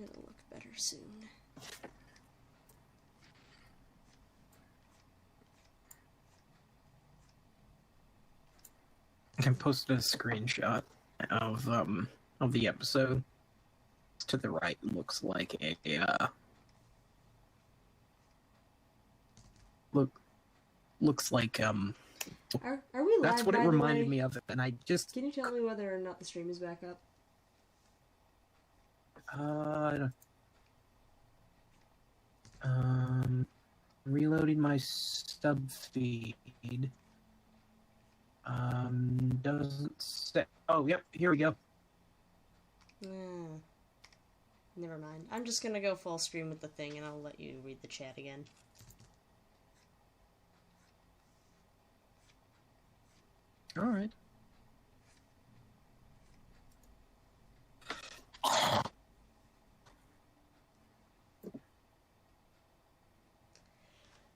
It'll look better soon. I posted a screenshot of the episode. To the right looks like looks like Are we live? that's what it reminded me of, and I just... Can you tell me whether or not the stream is back up? Reloading my sub feed. Doesn't say... Oh, yep, here we go. Never mind. I'm just gonna go full screen with the thing, and I'll let you read the chat again. Alright.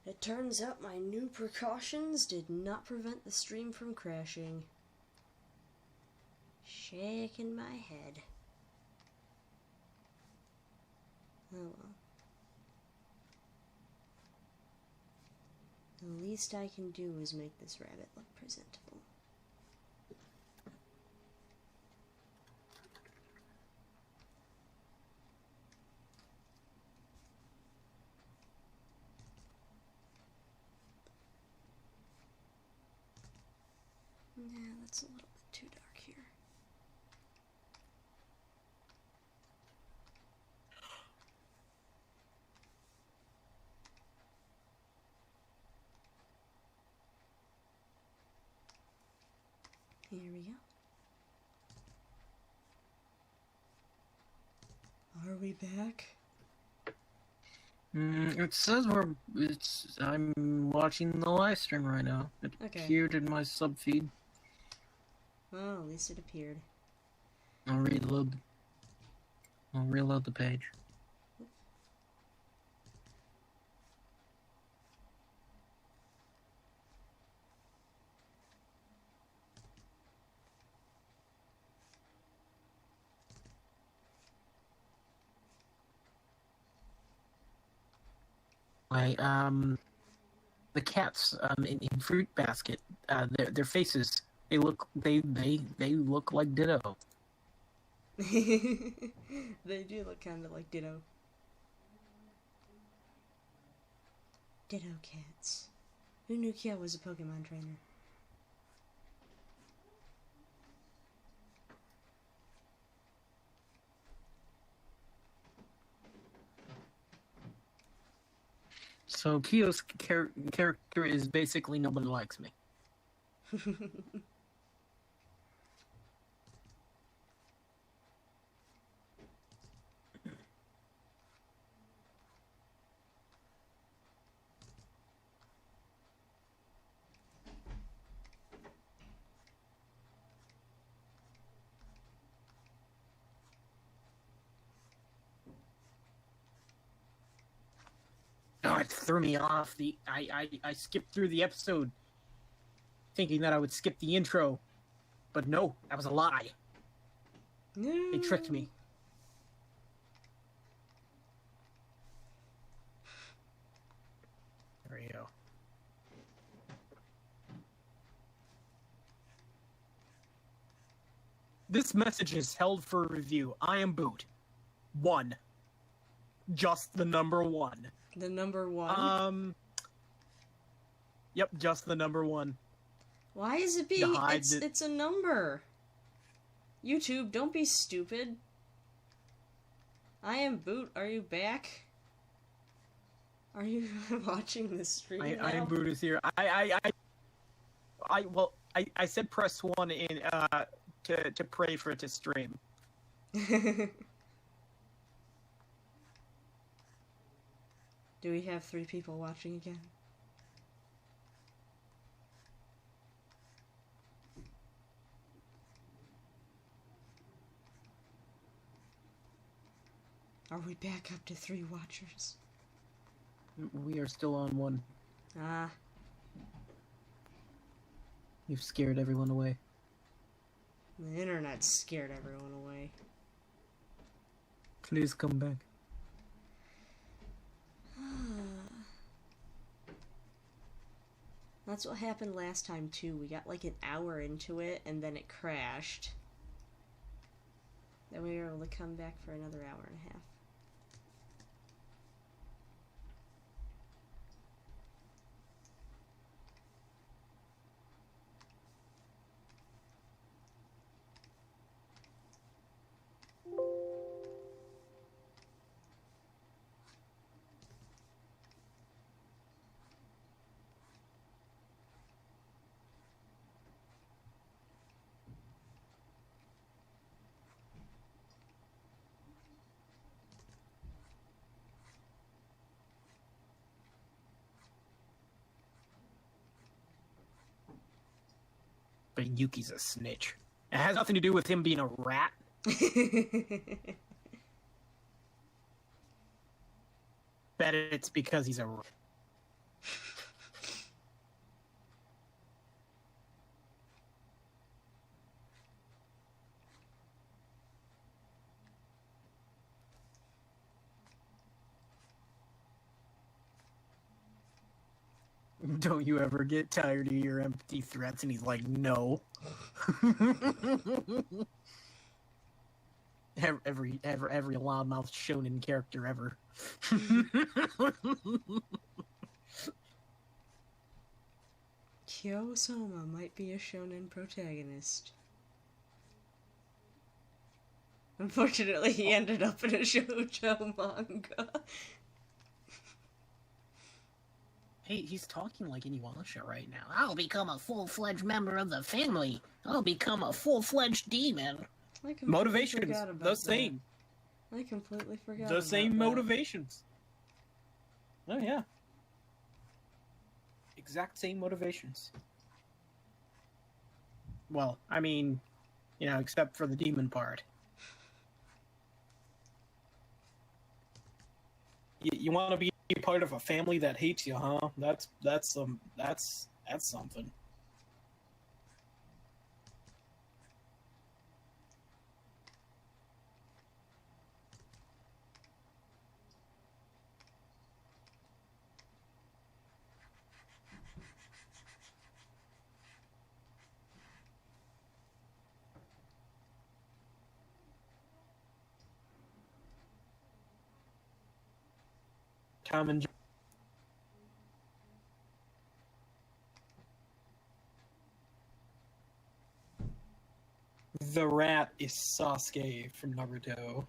It turns out my new precautions did not prevent the stream from crashing. Shaking my head. Oh well. The least I can do is make this rabbit look presentable. Yeah, that's a little bit too dark here. Here we go. Are we back? It says I'm watching the live stream right now. It appeared in my sub feed. Well, at least it appeared. I'll reload the page. The cats in Fruit Basket, their faces, they look like Ditto. They do look kind of like Ditto. Ditto cats. Who knew Kia was a Pokemon trainer? So Kyo's character is basically nobody likes me. Oh, it threw me off. I skipped through the episode thinking that I would skip the intro. But no, that was a lie. No. They tricked me. There you go. This message is held for review. I am Boot. 1. Just the number 1. The number 1? Yep, just the number 1. Why is it being... It's a number. YouTube, don't be stupid. I am Boot. Are you back? Are you watching this stream now? I am Boot is here. I said press 1 in to pray for it to stream. Do we have 3 people watching again? Are we back up to 3 watchers? We are still on 1. Ah. You've scared everyone away. The internet scared everyone away. Please come back. That's what happened last time too. We got like an hour into it and then it crashed. Then we were able to come back for another hour and a half. But Yuki's a snitch. It has nothing to do with him being a rat. Bet it's because he's a rat. Don't you ever get tired of your empty threats? And he's like, no. every loudmouth shonen character ever. Kyo-Soma might be a shonen protagonist. Unfortunately, he ended up in a shoujo manga. Hey, he's talking like Inuyasha right now. I'll become a full-fledged member of the family. I'll become a full-fledged demon. Motivations, the same. I completely forgot. The same motivations. Oh yeah. Exact same motivations. Well, I mean, you know, except for the demon part. You want to be part of a family that hates you, huh? That's something. Common. The rat is Sasuke from Naruto.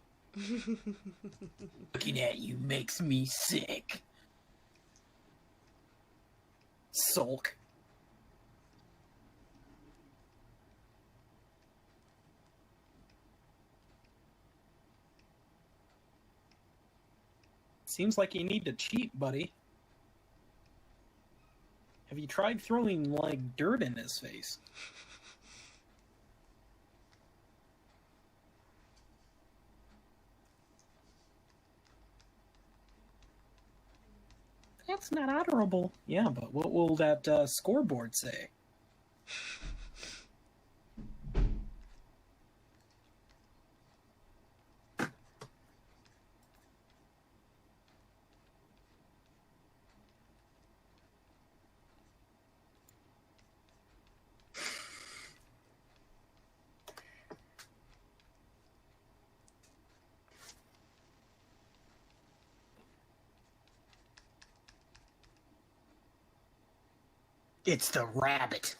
Looking at you makes me sick. Sulk. Seems like you need to cheat, buddy. Have you tried throwing, like, dirt in his face? That's not honorable. Yeah, but what will that scoreboard say? It's the rabbit.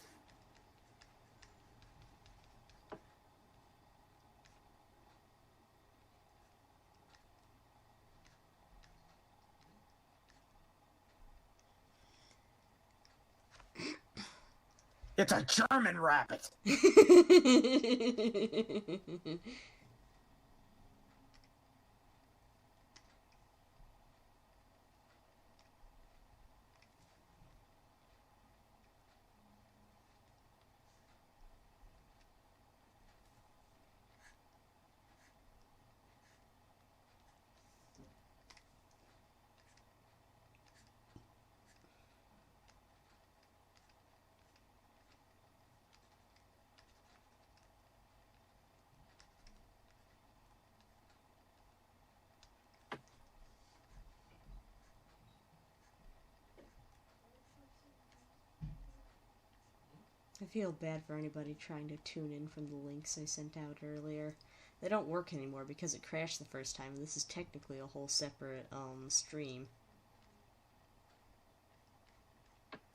It's a German rabbit. I feel bad for anybody trying to tune in from the links I sent out earlier. They don't work anymore because it crashed the first time. This is technically a whole separate, stream.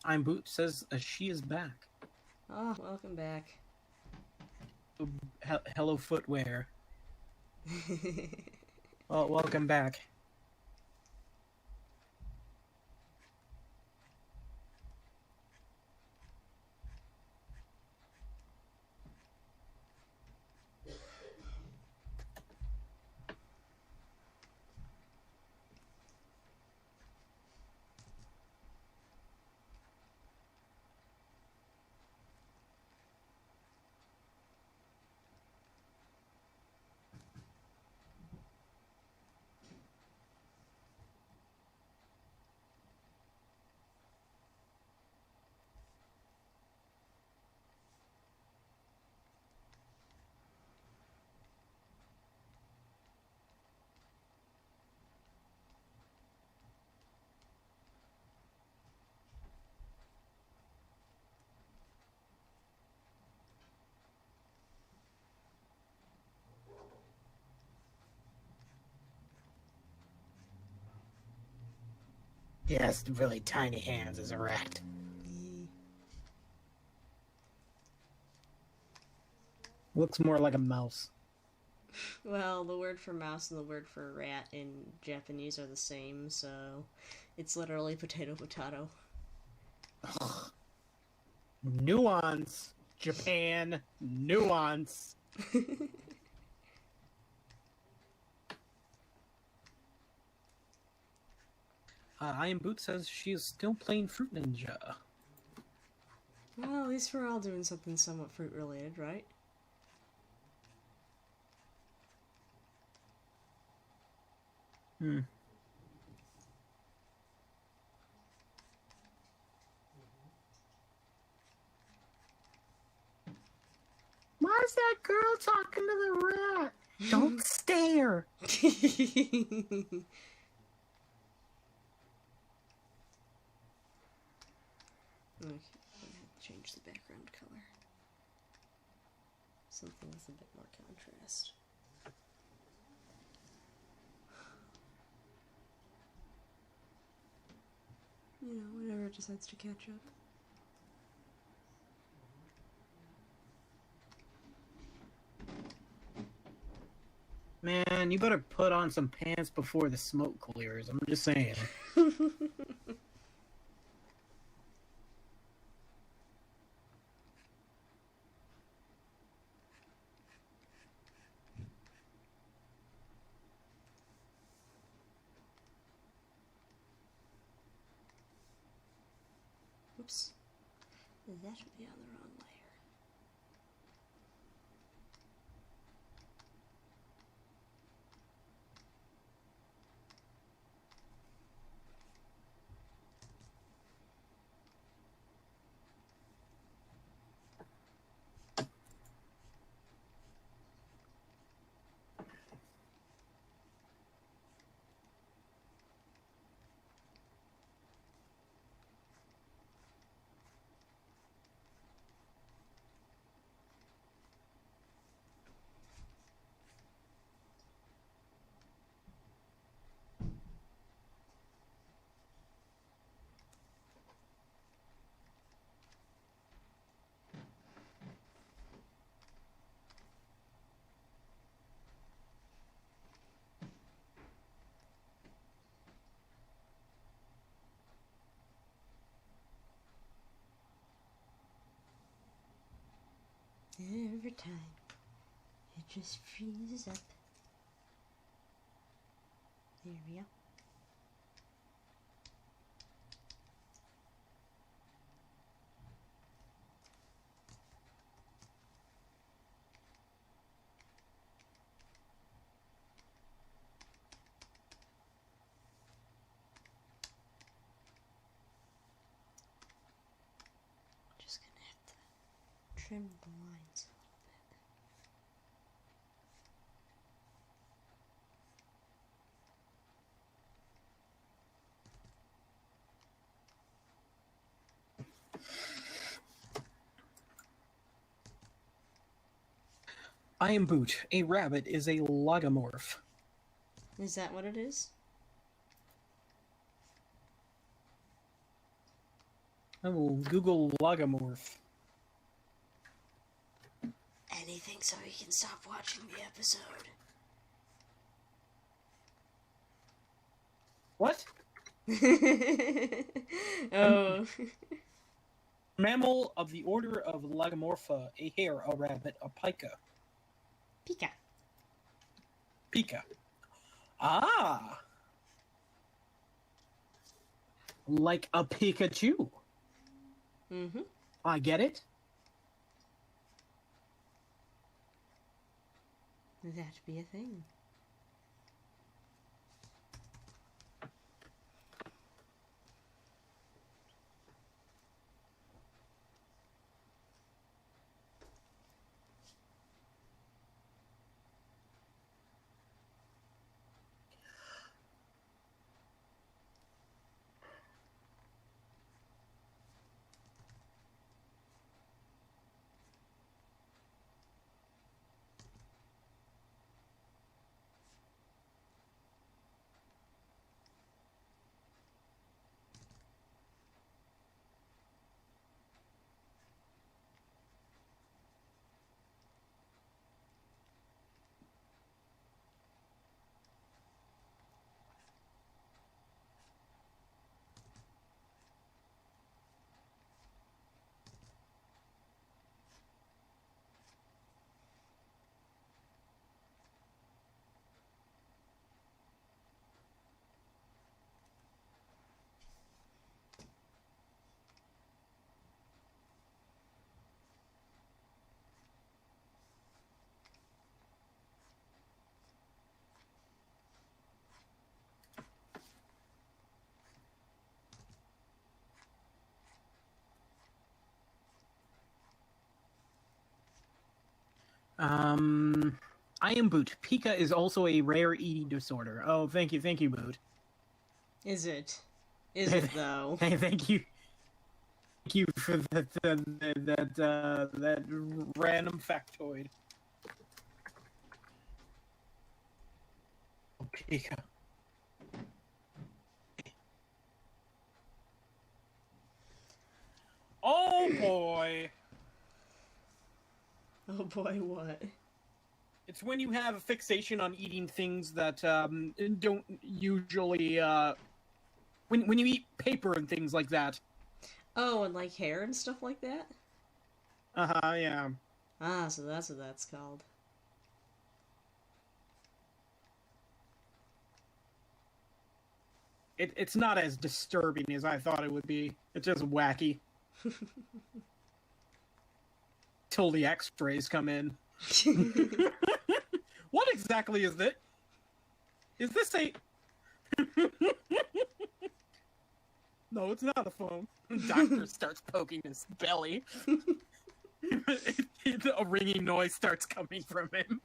I'm Boot says she is back. Oh, welcome back. Hello, footwear. Well, welcome back. Yes, really tiny hands is erect. Looks more like a mouse. Well, the word for mouse and the word for rat in Japanese are the same, so it's literally potato potato. Nuance, Japan, nuance. I Am Boot says she is still playing Fruit Ninja. Well, at least we're all doing something somewhat fruit related, right? Why is that girl talking to the rat? Don't stare. Okay, I'm gonna have to change the background color. Something with a bit more contrast. You know, whenever it decides to catch up. Man, you better put on some pants before the smoke clears. I'm just saying. Oops. That should be on the wrong layer. Every time it just freezes up. There we go. Just gonna have to trim the lines a little bit. I am Boot. A rabbit is a logomorph. Is that what it is? I will Google logomorph. Anything so you can stop watching the episode. What? Oh. Mammal of the order of Lagomorpha, a hare, a rabbit, a pika. Pika. Pika. Ah! Like a Pikachu. Mm-hmm. I get it. That'd be a thing. I am Boot. Pika is also a rare eating disorder. Oh, thank you, Boot. Is it? Is it though? Hey, thank you. Thank you for that random factoid. Oh, Pika. Oh boy. Oh boy, what? It's when you have a fixation on eating things that don't usually when you eat paper and things like that. Oh, and like hair and stuff like that? Uh-huh, yeah. Ah, so that's what that's called. It's not as disturbing as I thought it would be. It's just wacky. Till the x-rays come in. What exactly is that? Is this a... No, it's not a phone. Doctor starts poking his belly. A ringing noise starts coming from him.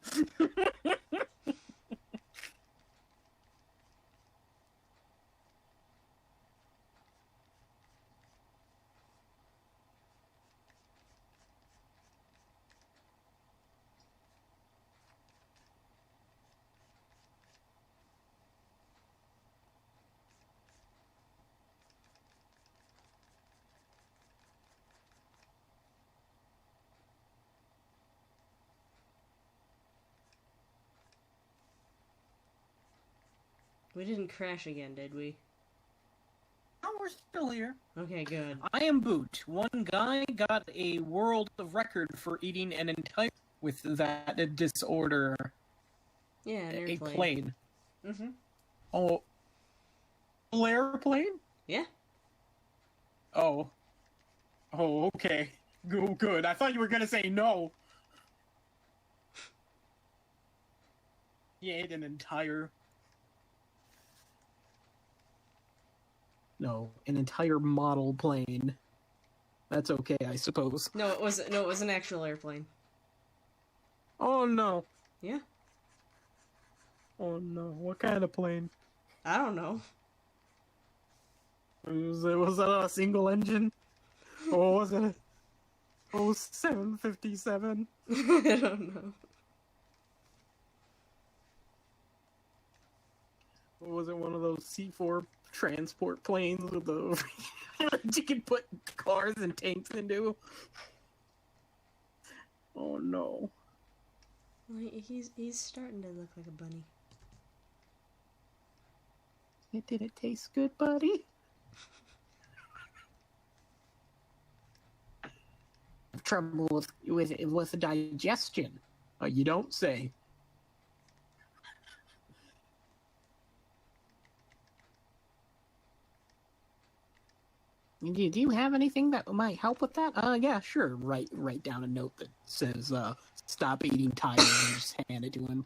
We didn't crash again, did we? Oh, we're still here. Okay, good. I am Boot. One guy got a world record for eating an entire with that disorder. Yeah, an airplane. airplane. A plane. Mm-hmm. Oh. Airplane? Yeah. Oh. Oh, okay. Good. I thought you were gonna say no. He ate an entire... No, an entire model plane. That's okay, I suppose. No, it was an actual airplane. Oh no. Yeah. Oh no, what kind of plane? I don't know. Was it a single engine? Or was it a 757? I don't know. was it one of those C4 transport planes with the you can put cars and tanks into? Oh no. Well, he's starting to look like a bunny. Did it taste good, buddy? Trouble with digestion. You don't say. Do you have anything that might help with that? Yeah, sure. Write down a note that says, stop eating tires and just hand it to him.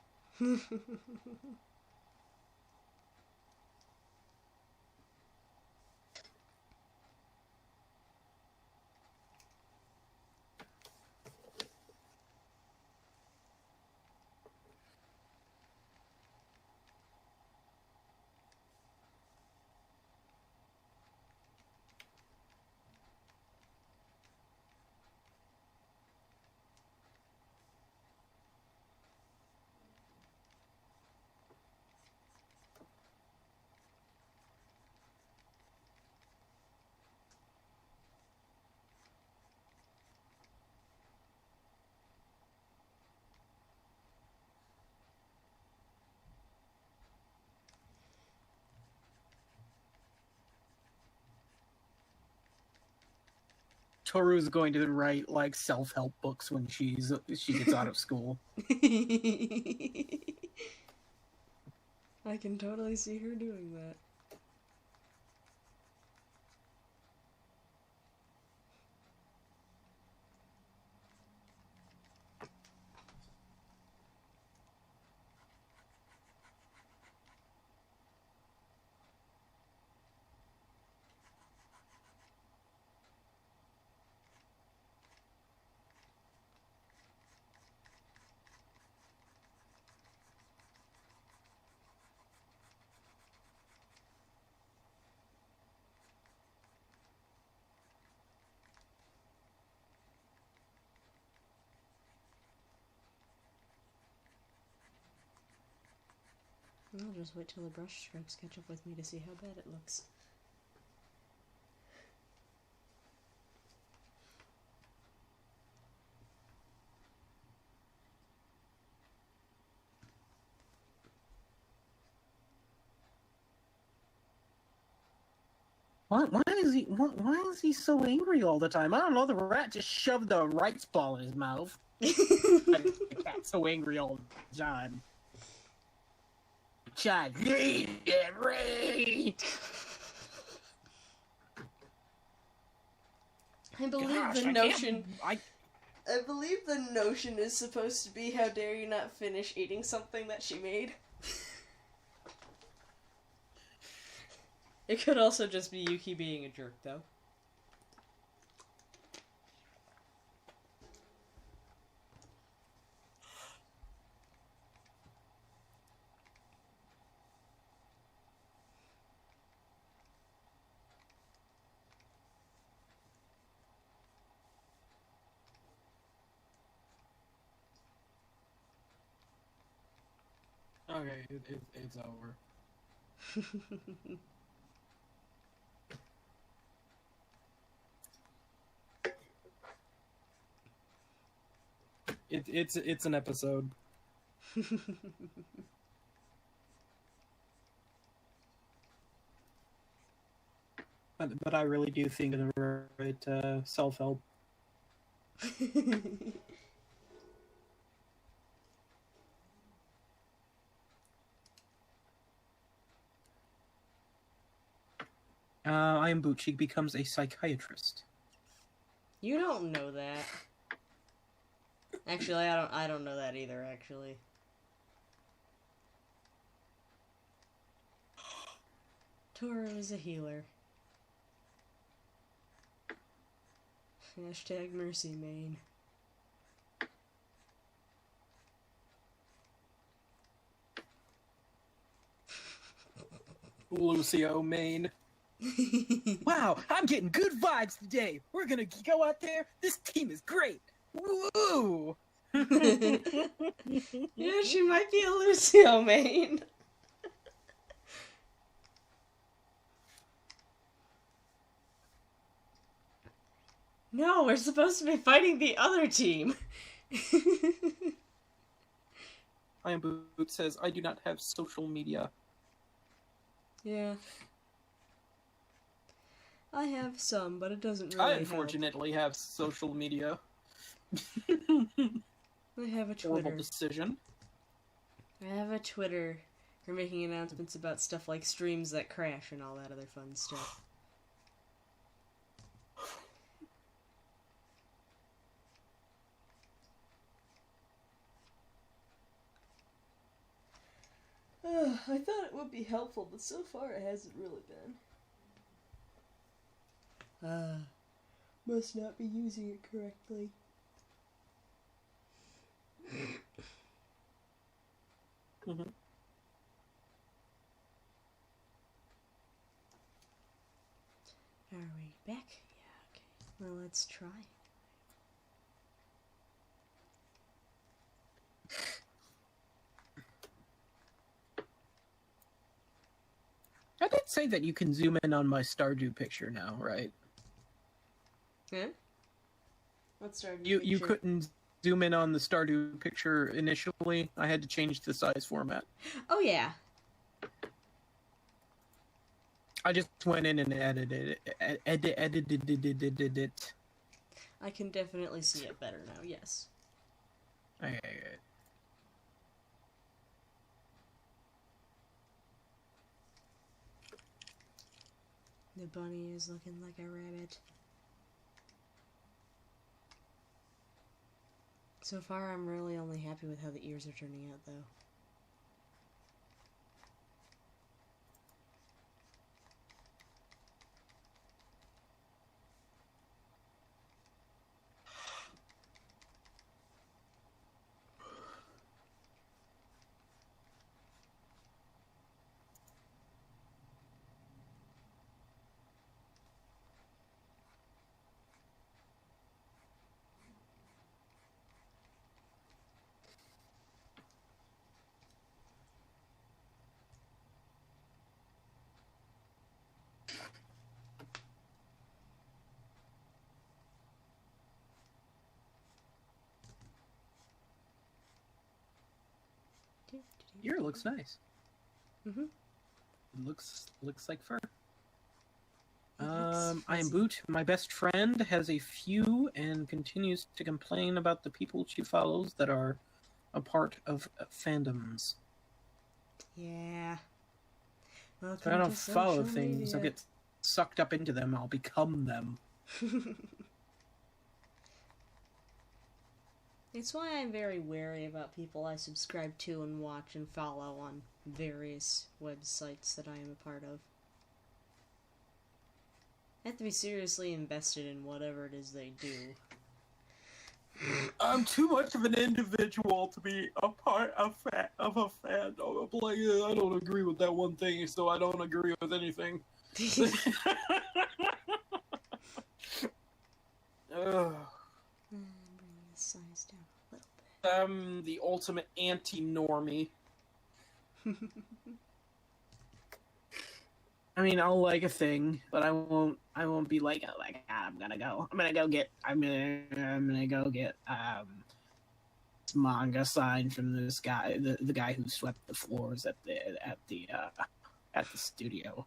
Toru's going to write like self-help books when she gets out of school. I can totally see her doing that. I'll just wait till the brush strokes catch up with me to see how bad it looks. Why is he so angry all the time? I don't know, the rat just shoved the rice ball in his mouth. The cat's so angry all the time. Child, read. I believe the notion is supposed to be, how dare you not finish eating something that she made. It could also just be Yuki being a jerk, though. Okay, it's over. It's an episode. But I really do think it's the right self-help. I am Booch. He becomes a psychiatrist. You don't know that. Actually, I don't know that either, actually. Toru is a healer. Hashtag mercy main. Lucio main. Wow, I'm getting good vibes today. We're gonna go out there. This team is great. Woo! Yeah, she might be a Lucio main. No, we're supposed to be fighting the other team. I am Boot says, I do not have social media. Yeah. I have some, but it doesn't really I unfortunately have social media. I have a Twitter. Horrible decision. I have a Twitter for making announcements about stuff like streams that crash and all that other fun stuff. I thought it would be helpful, but so far it hasn't really been. Must not be using it correctly. Mm-hmm. Are we back? Yeah, okay. Well, let's try. I did say that you can zoom in on my Stardew picture now, right? Yeah? What Stardew You couldn't zoom in on the Stardew picture initially. I had to change the size format. Oh, yeah. I just went in and edited it. I can definitely see it better now, yes. Okay. The bunny is looking like a rabbit. So far, I'm really only happy with how the ears are turning out, though. Your looks nice. Mm-hmm. Looks like fur. I am Boot. My best friend has a few and continues to complain about the people she follows that are a part of fandoms. Yeah. If I don't follow things, I'll get sucked up into them. I'll become them. It's why I'm very wary about people I subscribe to and watch and follow on various websites that I am a part of. I have to be seriously invested in whatever it is they do. I'm too much of an individual to be a part of a fandom. Like, I don't agree with that one thing, so I don't agree with anything. Bring the size down a little bit. I'm the ultimate anti-normie. I mean, I'll like a thing, but I won't be like, oh my god, I'm gonna go get this manga signed from this guy, the guy who swept the floors at the studio.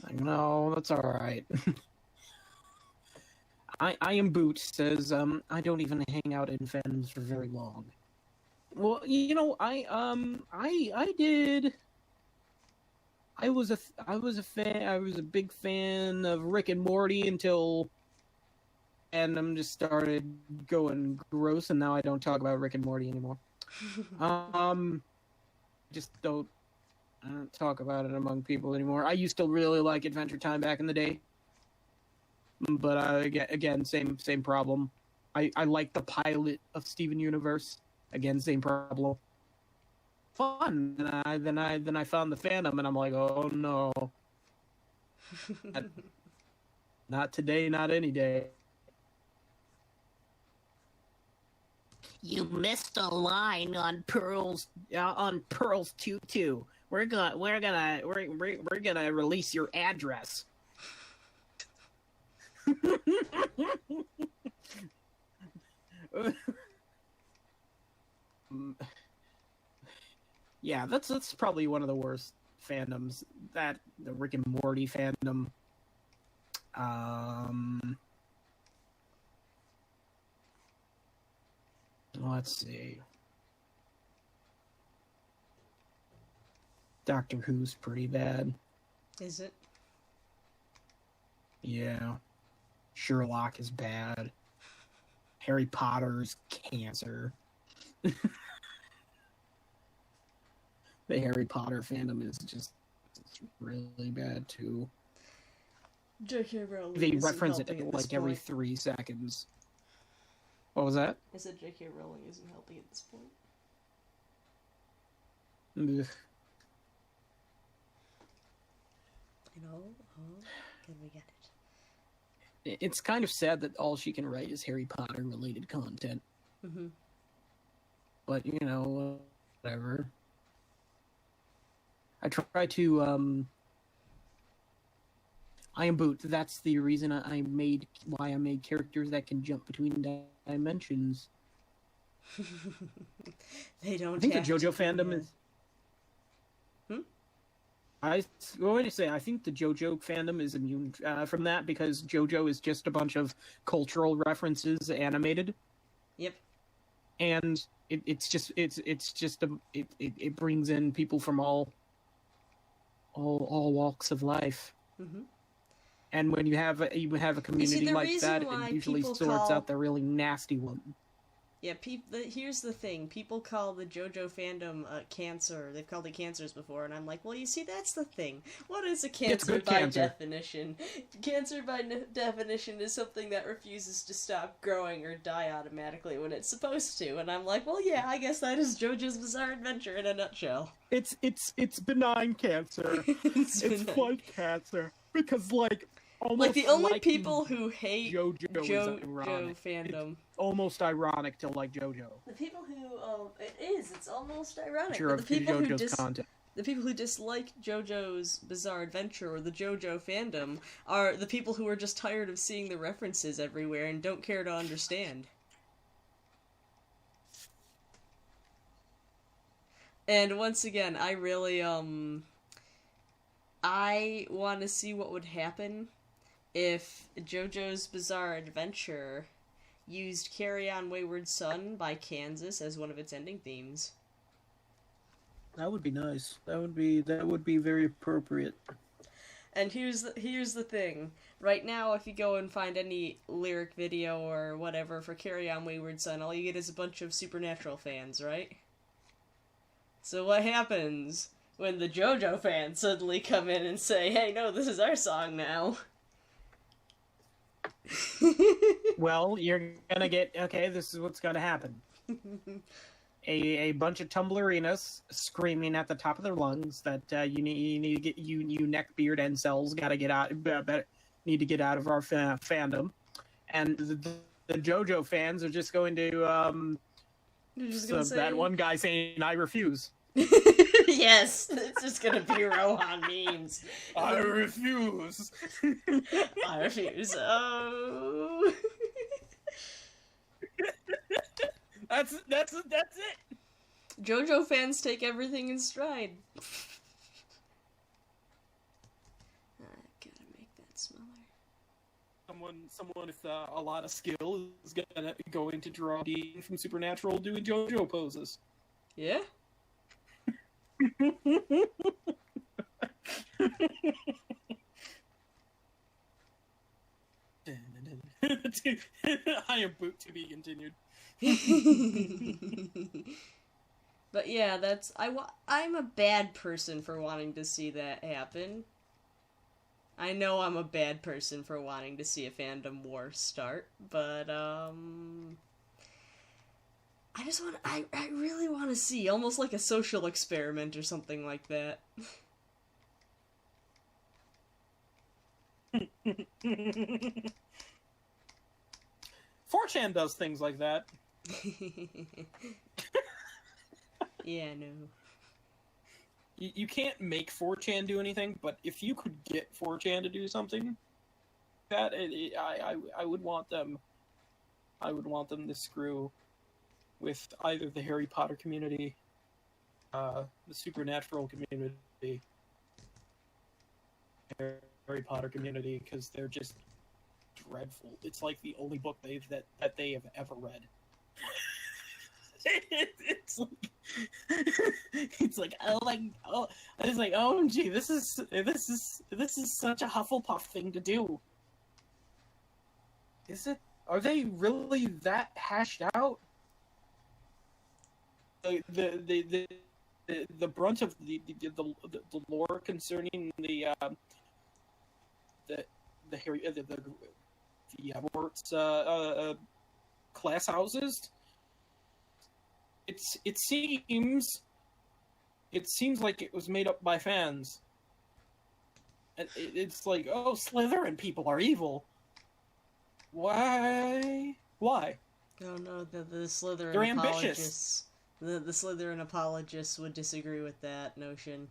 Like, no, that's all right. I am Boot says, I don't even hang out in fandoms for very long. Well, you know, I did. I was a fan. I was a big fan of Rick and Morty until fandom just started going gross, and now I don't talk about Rick and Morty anymore. Just I don't talk about it among people anymore. I used to really like Adventure Time back in the day. But again, same problem. I like the pilot of Steven Universe. Again, same problem. Fun. And then I found the fandom, and I'm like, oh no, not today, not any day. You missed a line on Pearl's tutu. We're gonna release your address. Yeah, that's probably one of the worst fandoms. That the Rick and Morty fandom. Let's see. Doctor Who's pretty bad. Is it? Yeah. Sherlock is bad. Harry Potter's cancer. The Harry Potter fandom is just really bad too. J.K. Rowling. They reference it like every 3 seconds. What was that? I said J.K. Rowling isn't helping at this point. Ugh. You know, can we get it? It's kind of sad that all she can write is Harry Potter related content. Mm-hmm. But, you know, whatever. I try to, I am Boot. That's the reason why I made characters that can jump between dimensions. They don't. I think the JoJo fandom is. I think the JoJo fandom is immune from that because JoJo is just a bunch of cultural references animated. Yep. And it brings in people from all walks of life. Mm-hmm. And when you have a community like that, it usually sorts out the really nasty one. Yeah, here's the thing. People call the JoJo fandom cancer. They've called it cancers before, and I'm like, well, you see, that's the thing. What is a cancer by definition? Cancer by definition is something that refuses to stop growing or die automatically when it's supposed to. And I'm like, well, yeah, I guess that is JoJo's Bizarre Adventure in a nutshell. It's benign cancer. It's fun cancer because almost the only people who hate JoJo fandom. It's almost ironic to like JoJo. The people who, it's almost ironic. Sure, the people content. The people who dislike JoJo's Bizarre Adventure or the JoJo fandom are the people who are just tired of seeing the references everywhere and don't care to understand. And once again, I really, I want to see what would happen if JoJo's Bizarre Adventure used Carry On Wayward Son by Kansas as one of its ending themes. That would be nice. That would be very appropriate. And here's the thing. Right now, if you go and find any lyric video or whatever for Carry On Wayward Son, all you get is a bunch of Supernatural fans, right? So what happens when the JoJo fans suddenly come in and say, hey, no, this is our song now? Well, you're gonna get... Okay, this is what's gonna happen. A bunch of Tumblerinas screaming at the top of their lungs that you need to get... You neckbeard incels gotta get out... need to get out of our fandom. And the JoJo fans are just going to... that one guy saying, I refuse. Yes, it's just gonna be Rohan memes. I refuse. I refuse. Oh. That's it. JoJo fans take everything in stride. I gotta make that smaller. Someone with a lot of skill is going to draw Dean from Supernatural doing JoJo poses. Yeah. I am Boot to be continued. But yeah, I'm a bad person for wanting to see that happen. I know I'm a bad person for wanting to see a fandom war start, but I really want to see, almost like a social experiment or something like that. 4chan does things like that. Yeah, no. You can't make 4chan do anything, but if you could get 4chan to do something, that, I would want them. I would want them to screw with either the Harry Potter community, the supernatural community, Harry Potter community, because they're just dreadful. It's like the only book that they have ever read. It's like OMG, this is such a Hufflepuff thing to do. Is it? Are they really that hashed out? The brunt of the lore concerning the Harry the Hogwarts class houses. It seems like it was made up by fans. It's like, oh, Slytherin people are evil. Why? Why? Oh no, the Slytherin They're apologists. The Slytherin apologists would disagree with that notion.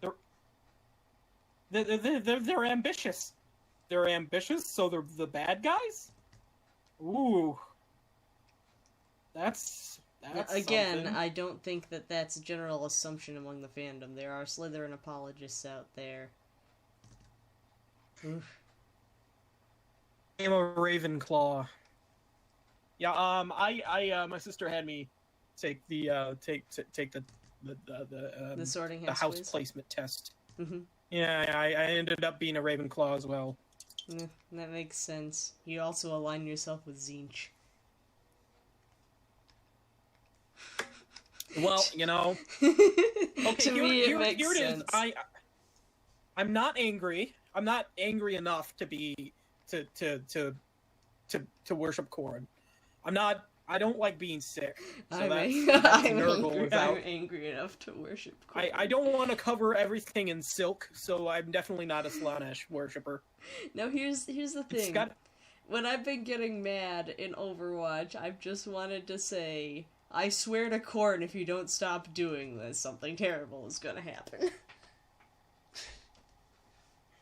They're ambitious. They're ambitious, so they're the bad guys? Ooh. That's again, something. I don't think that that's a general assumption among the fandom. There are Slytherin apologists out there. Oof. I am a Ravenclaw. Yeah, my sister had me take the Sorting the house quiz? placement test. Mm-hmm. Yeah, I ended up being a Ravenclaw as well. Yeah, that makes sense. You also align yourself with Zinch. Well, you know. Okay, here it is. I'm not angry. I'm not angry enough to be to worship Corrin. I don't like being sick. So I'm angry enough to worship Corrin. I don't want to cover everything in silk, so I'm definitely not a Slaanesh worshiper. Now here's the thing. When I've been getting mad in Overwatch, I've just wanted to say, I swear to Corrin, if you don't stop doing this, something terrible is gonna happen.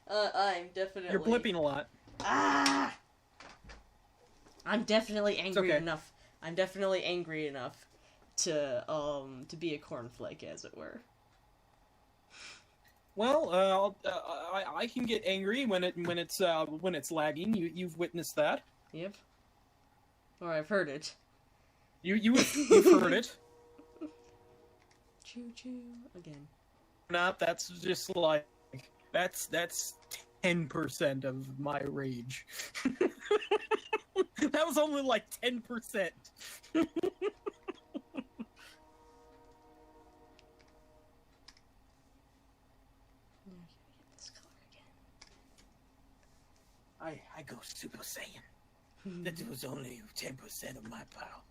I'm definitely... You're blipping a lot. Ah! I'm definitely angry enough. I'm definitely angry enough to be a cornflake, as it were. Well, I can get angry when it's lagging. You've witnessed that. Yep. Or I've heard it. You've heard it. Choo choo again. Not that's just like that's 10% of my rage. That was only like 10%. I go Super Saiyan. That was only 10% of my power.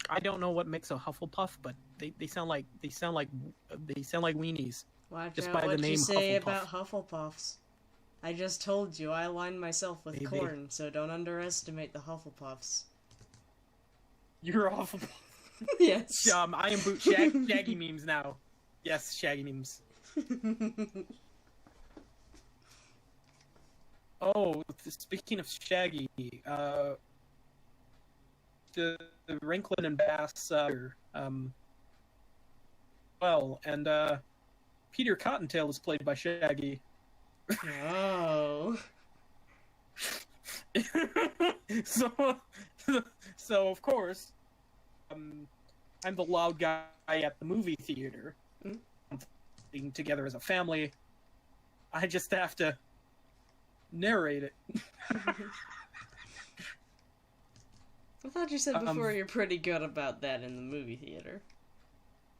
I don't know what makes a Hufflepuff, but they sound like weenies. Watch just out by what the name you say Hufflepuff. about Hufflepuffs. I just told you I align myself with Corrin, so don't underestimate the Hufflepuffs. You're a Hufflepuff. Yes. I am boot Shaggy memes now. Yes, Shaggy memes. Oh, speaking of Shaggy, the Ranklin and Bass, and Peter Cottontail is played by Shaggy. Oh. so of course, I'm the loud guy at the movie theater. Being together as a family, I just have to narrate it. I thought you said before you're pretty good about that in the movie theater.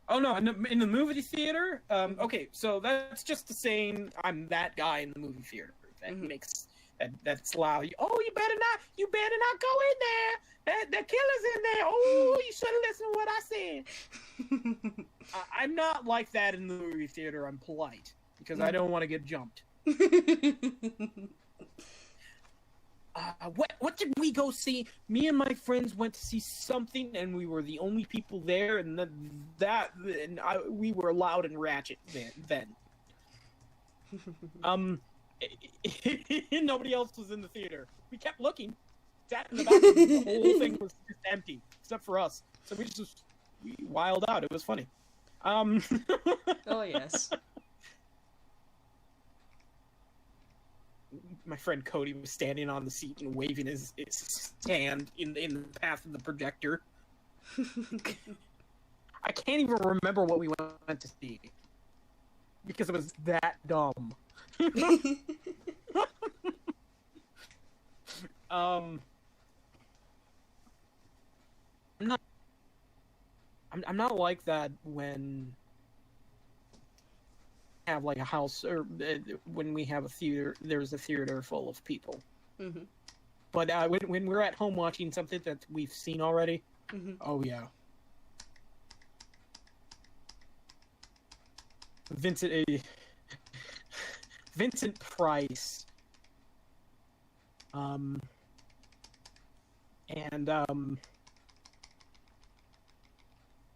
Oh no, in the movie theater? Okay, so that's just the saying I'm that guy in the movie theater. That makes that's loud. Oh, you better not go in there. The killer's in there. Oh, you should have listened to what I said. I'm not like that in the movie theater. I'm polite because I don't want to get jumped. what did we go see? Me and my friends went to see something, and we were the only people there, and we were loud and ratchet then. Nobody else was in the theater. We kept looking, sat in the bathroom. The whole thing was just empty, except for us. So we wild out. It was funny. Oh yes. My friend Cody was standing on the seat and waving his hand in the path of the projector. I can't even remember what we went to see because it was that dumb. I'm not like that when have like a house or when we have a theater. There's a theater full of people. Mm-hmm. But when we're at home watching something that we've seen already, oh yeah. Vincent Price.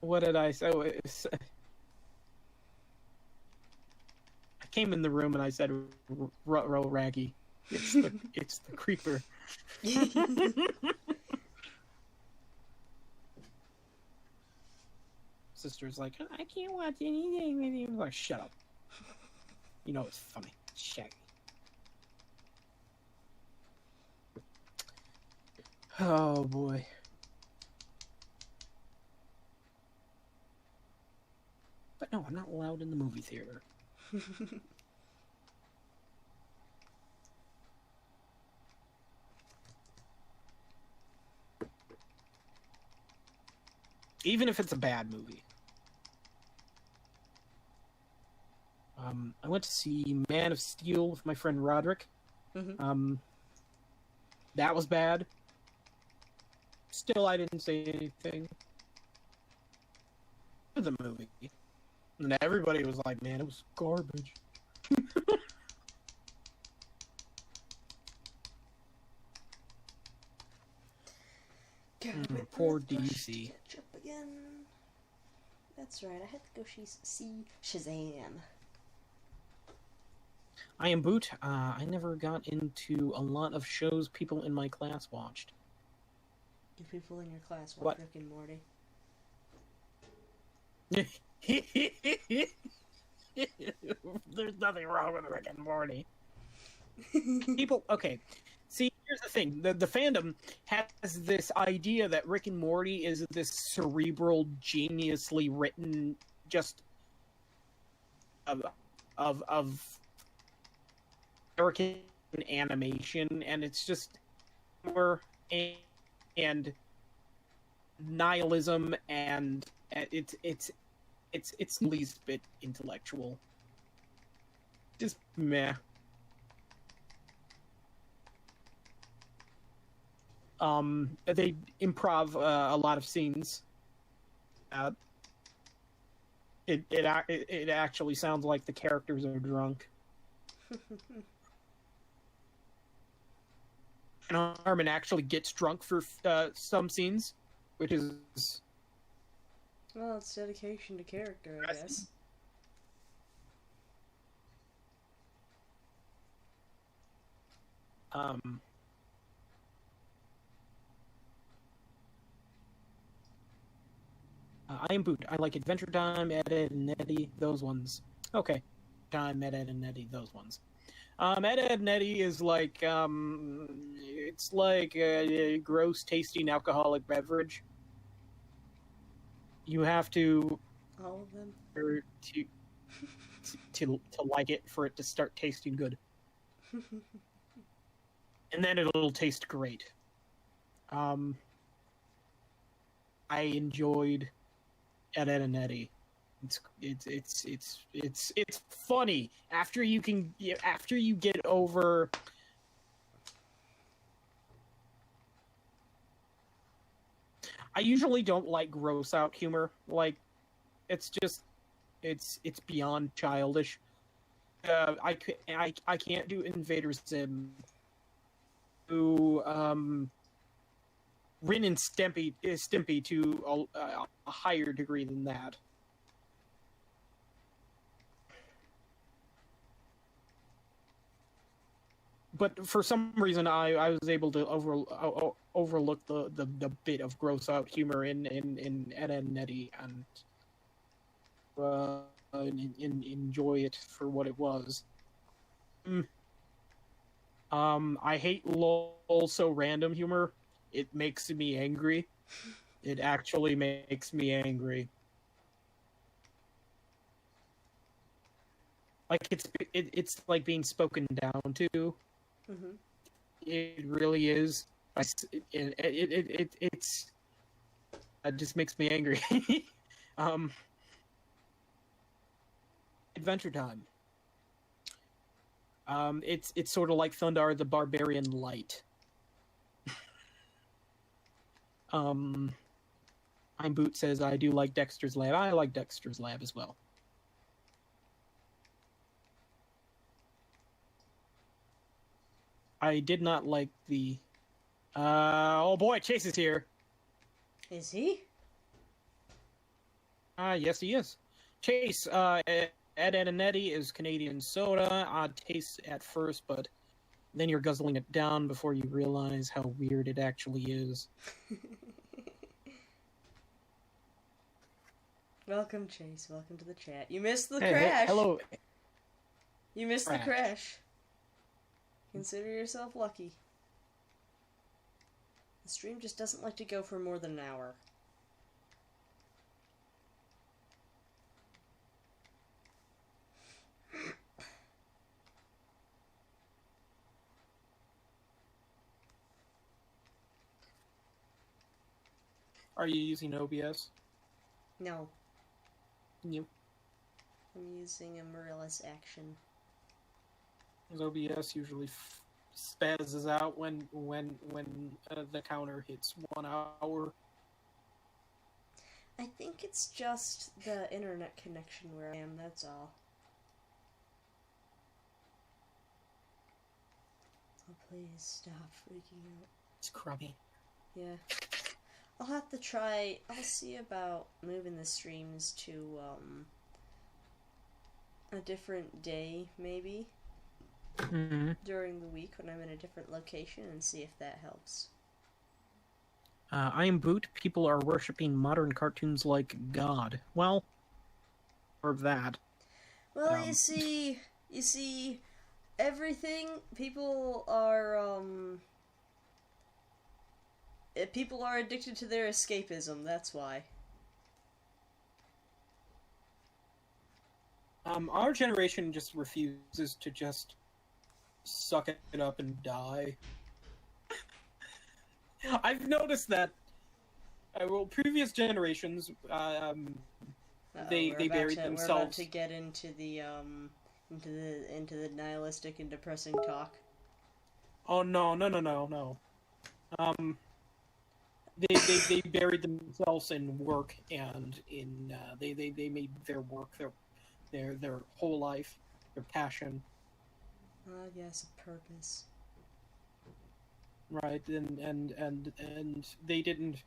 What did I say? I came in the room and I said, "Ruh-roh, Raggy, it's the creeper." Sister's like, "I can't watch anything with you." I'm like, "Shut up." You know it's funny, Shaggy. Oh boy. But no, I'm not allowed in the movie theater. Even if it's a bad movie. I went to see Man of Steel with my friend Roderick. That was bad. Still, I didn't say anything. The movie. And everybody was like, man, it was garbage. Poor DC. Up again. That's right, I had to go see Shazam. I am Boot. I never got into a lot of shows people in my class watched. Do people in your class watch Rick and Morty? There's nothing wrong with Rick and Morty. People, okay. See, here's the thing. The fandom has this idea that Rick and Morty is this cerebral, geniusly written, just of American animation, and it's just humor and nihilism, and it's least bit intellectual. Just meh. They improv a lot of scenes. It actually sounds like the characters are drunk. And Harmon actually gets drunk for some scenes, which is... Well, it's dedication to character, I guess. I am Boot. I like Adventure Time, Ed, Edd and Eddy, those ones. Okay. Time, Ed, Edd and Eddy, those ones. Ed, Edd and Eddy is like, it's like a gross tasting alcoholic beverage. You have to... All of them? To like it for it to start tasting good. And then it'll taste great. I enjoyed Ed, Edd and Eddy. It's funny after you get over. I usually don't like gross out humor. Like, it's beyond childish. I can't do Invader Zim. Rin and Stimpy to a higher degree than that. But for some reason, I was able to overlook the bit of gross out humor in Ed, Edd n Eddy and enjoy it for what it was. I hate lol so random humor. It makes me angry. It actually makes me angry. Like it's like being spoken down to. Mm-hmm. It really is. It just makes me angry. Adventure Time. It's sort of like Thundar the Barbarian Light. I'm Boot says I do like Dexter's Lab. I like Dexter's Lab as well. I did not like the. Oh boy, Chase is here. Is he? Yes, he is. Chase, Ed, Edd n Eddy is Canadian soda. Odd taste at first, but then you're guzzling it down before you realize how weird it actually is. Welcome, Chase. Welcome to the chat. You missed the Hey, crash. hello. You missed the crash. Consider yourself lucky. The stream just doesn't like to go for more than an hour. Are you using OBS? No. Yep. I'm using a mirrorless action. OBS usually spazzes out when the counter hits 1 hour. I think it's just the internet connection where I am, that's all. Oh, please stop freaking out. It's crummy. Yeah. I'll have to try, I'll see about moving the streams to, a different day, maybe. Mm-hmm. During the week when I'm in a different location and see if that helps. I am Boot. People are worshipping modern cartoons like God. Well, or that. Well, you see, everything, people are addicted to their escapism, that's why. Our generation just refuses to just suck it up and die. I've noticed that. Previous generations, they buried themselves. We're about to get into the nihilistic and depressing talk. Oh no! They buried themselves in work and in they made their work their whole life, their passion. Yes, a purpose. Right, and they didn't.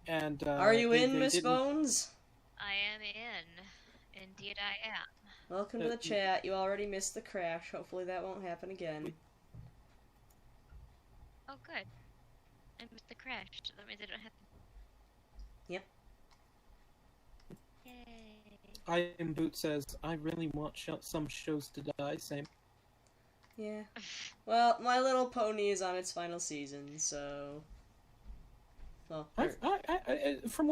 And are you in, Miss Bones? I am in. Indeed, I am. Welcome to the chat. You already missed the crash. Hopefully, that won't happen again. Oh, good. I missed the crash. So that means I don't have to. Yep. Yay. I am Boot says I really want some shows to die. Same. Yeah. Well, My Little Pony is on its final season, so. Well, from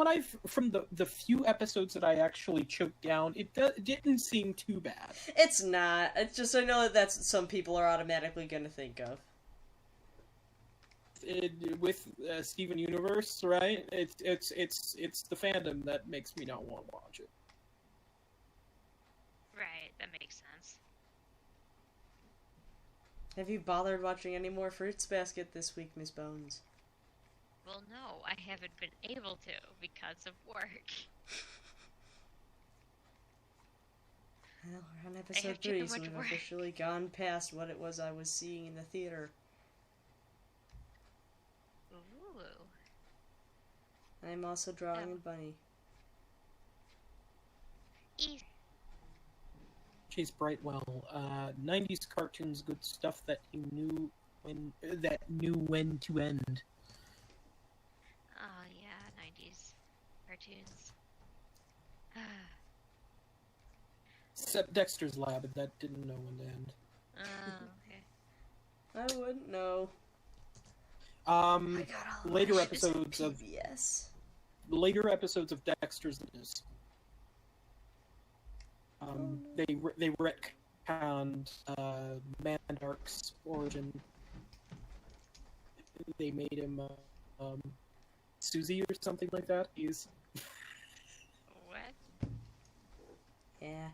the few episodes that I actually choked down, it didn't seem too bad. It's not. It's just I know that that's what some people are automatically going to think of. With Steven Universe, right? It's the fandom that makes me not want to watch it. Right, that makes sense. Have you bothered watching any more Fruits Basket this week, Miss Bones? Well, no, I haven't been able to because of work. Well, we're on episode 3, so we've officially gone past what it was I was seeing in the theater. I'm also drawing a bunny. Chase Brightwell, 90s cartoons, good stuff that you knew when to end. Oh yeah, 90s cartoons. Except Dexter's Lab, that didn't know when to end. Oh, okay. I wouldn't know. Later episodes of PBS. Later episodes of Dexter's News. They retconned Mandark's origin. They made him Susie or something like that. He's What? Yeah.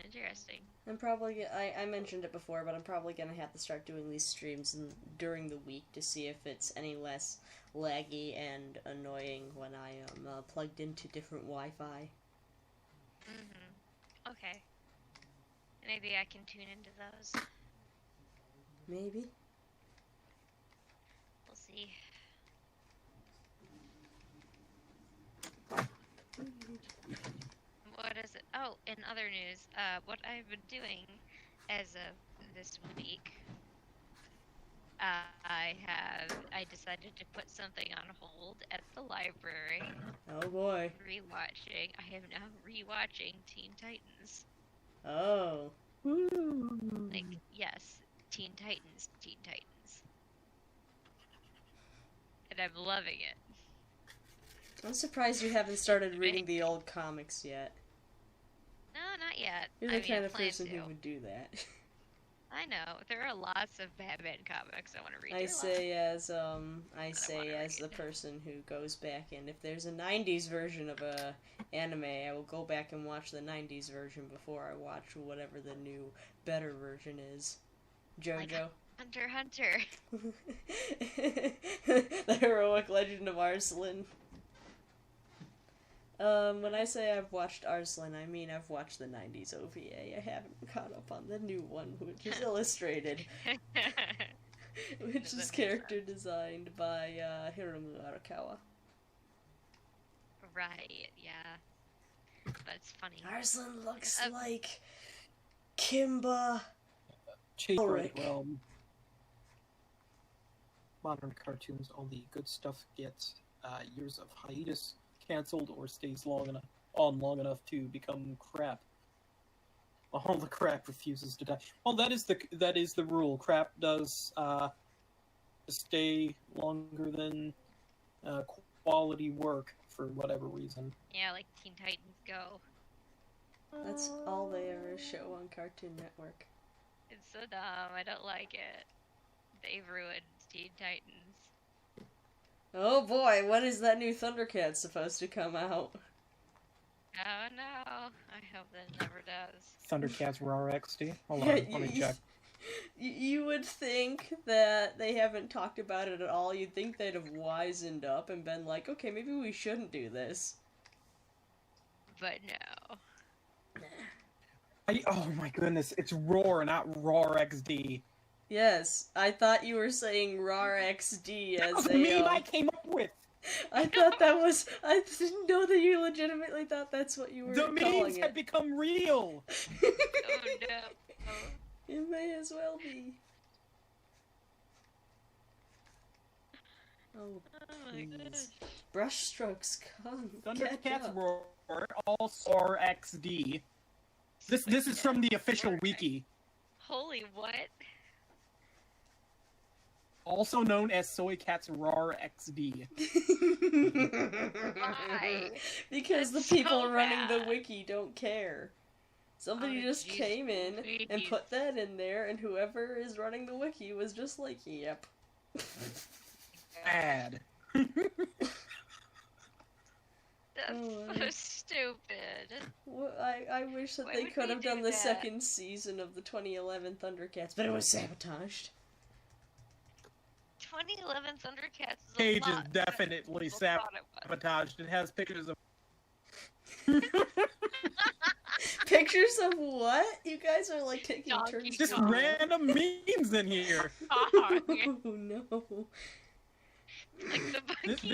Interesting. I'm probably I mentioned it before, but I'm probably gonna have to start doing these streams during the week to see if it's any less laggy and annoying when I am plugged into different Wi-Fi. Okay. Maybe I can tune into those. Maybe. We'll see. What is it? Oh, in other news, what I've been doing as of this week, I decided to put something on hold at the library. Oh boy. I am now rewatching Teen Titans. Oh. Like, yes, Teen Titans. And I'm loving it. I'm surprised you haven't started reading the old comics yet. No, not yet. You're the kind of plan person to. who would do that. I know. There are lots of Batman comics I want to read. I say as the person who goes back, and if there's a 90s version of a anime, I will go back and watch the 90s version before I watch whatever the new better version is. JoJo. Like Hunter. The heroic legend of Arslan. When I say I've watched Arslan, I mean I've watched the 90s OVA. I haven't caught up on the new one, which is illustrated. Which is character designed by Hiromu Arakawa. Right, yeah. But it's funny. Arslan looks like Kimba. Chase Ulrich. Brightwell. Modern cartoons, all the good stuff gets years of hiatus, canceled, or stays long enough to become crap. All the crap refuses to die. Well, that is the rule. Crap does stay longer than quality work for whatever reason. Yeah, like Teen Titans Go. That's all they ever show on Cartoon Network. It's so dumb. I don't like it. They've ruined Teen Titans. Oh boy, when is that new Thundercat supposed to come out? Oh no. I hope that never does. Thundercats Raw XD? Hold on, Yeah, let me check. You would think that they haven't talked about it at all. You'd think they'd have wisened up and been like, okay, maybe we shouldn't do this. But no. Oh my goodness, it's Roar, not Raw XD. Yes, I thought you were saying RAR XD as That was a meme I came up with. I thought that was. I didn't know that you legitimately thought that's what you were The calling memes it. have become real. Oh no. It may as well be. Oh, my goodness. Brushstrokes, come. Thundercats Roar, also RXD. This is from the official wiki. Holy what? Also known as Soy Cats RAR XD. Why? Because That's the people so running the bad. wiki don't care. Somebody Oh, just jeez, came in and please. put that in there, and whoever is running the wiki was just like, yep. Bad. That's Oh, so stupid. Well, I wish that Why they would could they have do done the that? second season of the 2011 Thundercats, but it was sabotaged. 2011 Thundercats is a Page is lot better than definitely people thought it was. sabotaged. It has pictures of. Pictures of what? You guys are like taking Donkey turns. Just Kong. random memes in here. Oh no. Like the monkey.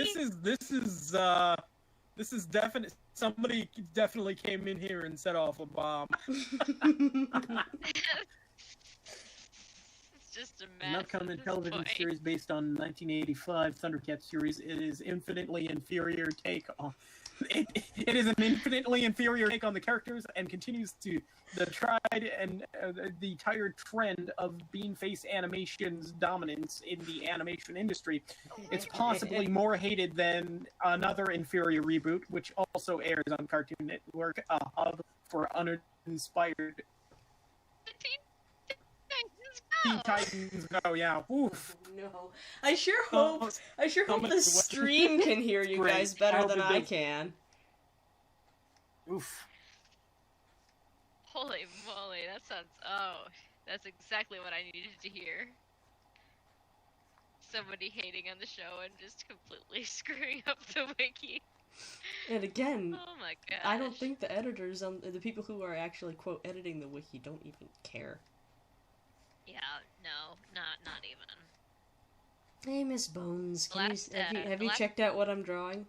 This is definite. Somebody definitely came in here and set off a bomb. It's just a mess. An upcoming television series based on 1985 Thundercats series. It is infinitely inferior take on. It is an infinitely inferior take on the characters and continues to the tried and the tired trend of bean-face animation's dominance in the animation industry. It's possibly more hated than another inferior reboot, which also airs on Cartoon Network, a hub for uninspired Teen Titans Go. Yeah, oof. No, I sure hope the stream can hear you guys better than I can. Oof. Holy moly, that sounds... Oh, that's exactly what I needed to hear. Somebody hating on the show and just completely screwing up the wiki. And again, oh my gosh. I don't think the editors, the people who are actually, quote, editing the wiki don't even care. Yeah, no, not even. Hey, Miss Bones, have you checked out what I'm drawing?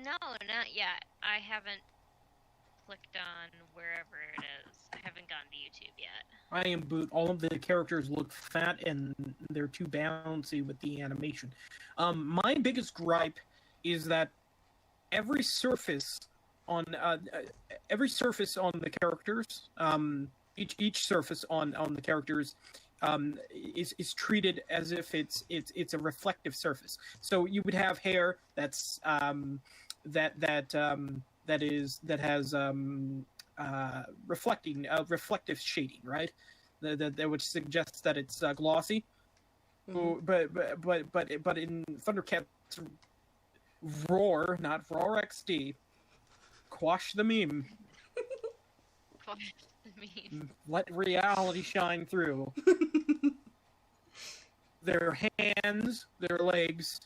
No, not yet. I haven't clicked on wherever it is. I haven't gone to YouTube yet. I am boot. All of the characters look fat and they're too bouncy with the animation. My biggest gripe is that every surface on the characters, each surface on the characters, is treated as if it's a reflective surface. So you would have hair that's that has reflective shading, right? That which suggests that it's glossy. Mm-hmm. But in Thundercats Roar, not Roar XD, quash the meme. Quash the meme. Let reality shine through. Their hands, their legs,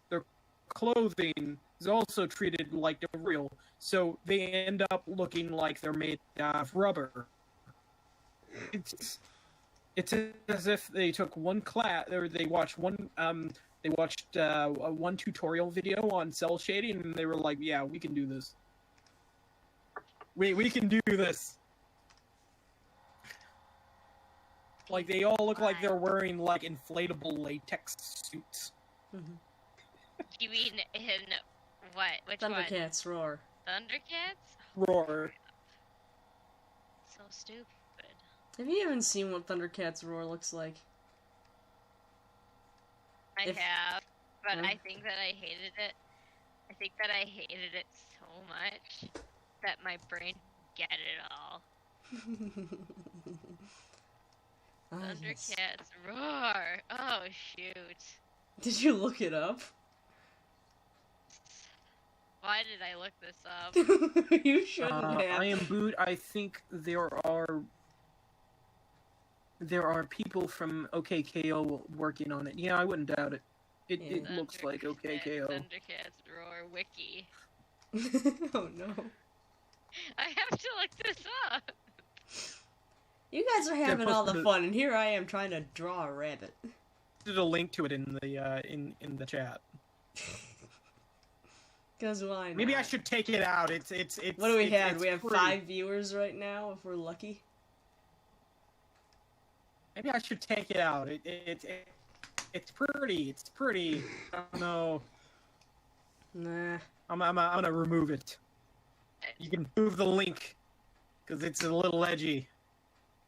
their clothing is also treated like the real, so they end up looking like they're made of rubber. It's as if they took one class, or they watched one tutorial video on cell shading, and they were like, "Yeah, we can do this. We can do this." Like, they all look like they're wearing, like, inflatable latex suits. Mm-hmm. You mean in what? Which Thundercats one? Roar. Thundercats? Roar. So stupid. Have you even seen what Thundercats Roar looks like? I have, but I think that I hated it. I think that I hated it so much that my brain get it all. Thundercats Roar! Oh, shoot. Did you look it up? Why did I look this up? You shouldn't have. I am boot. I think there are people from OKKO working on it. Yeah, I wouldn't doubt it. It looks like OKKO. Thundercats Roar Wiki. Oh no. I have to look this up. You guys are having all the fun, and here I am trying to draw a rabbit. Did a link to it in the in the chat. Cause why not? Maybe I should take it out. It's. What do we have? We have 5 viewers right now, if we're lucky. Maybe I should take it out. It's pretty. It's pretty. I don't know. Nah. I'm gonna remove it. You can move the link, because it's a little edgy.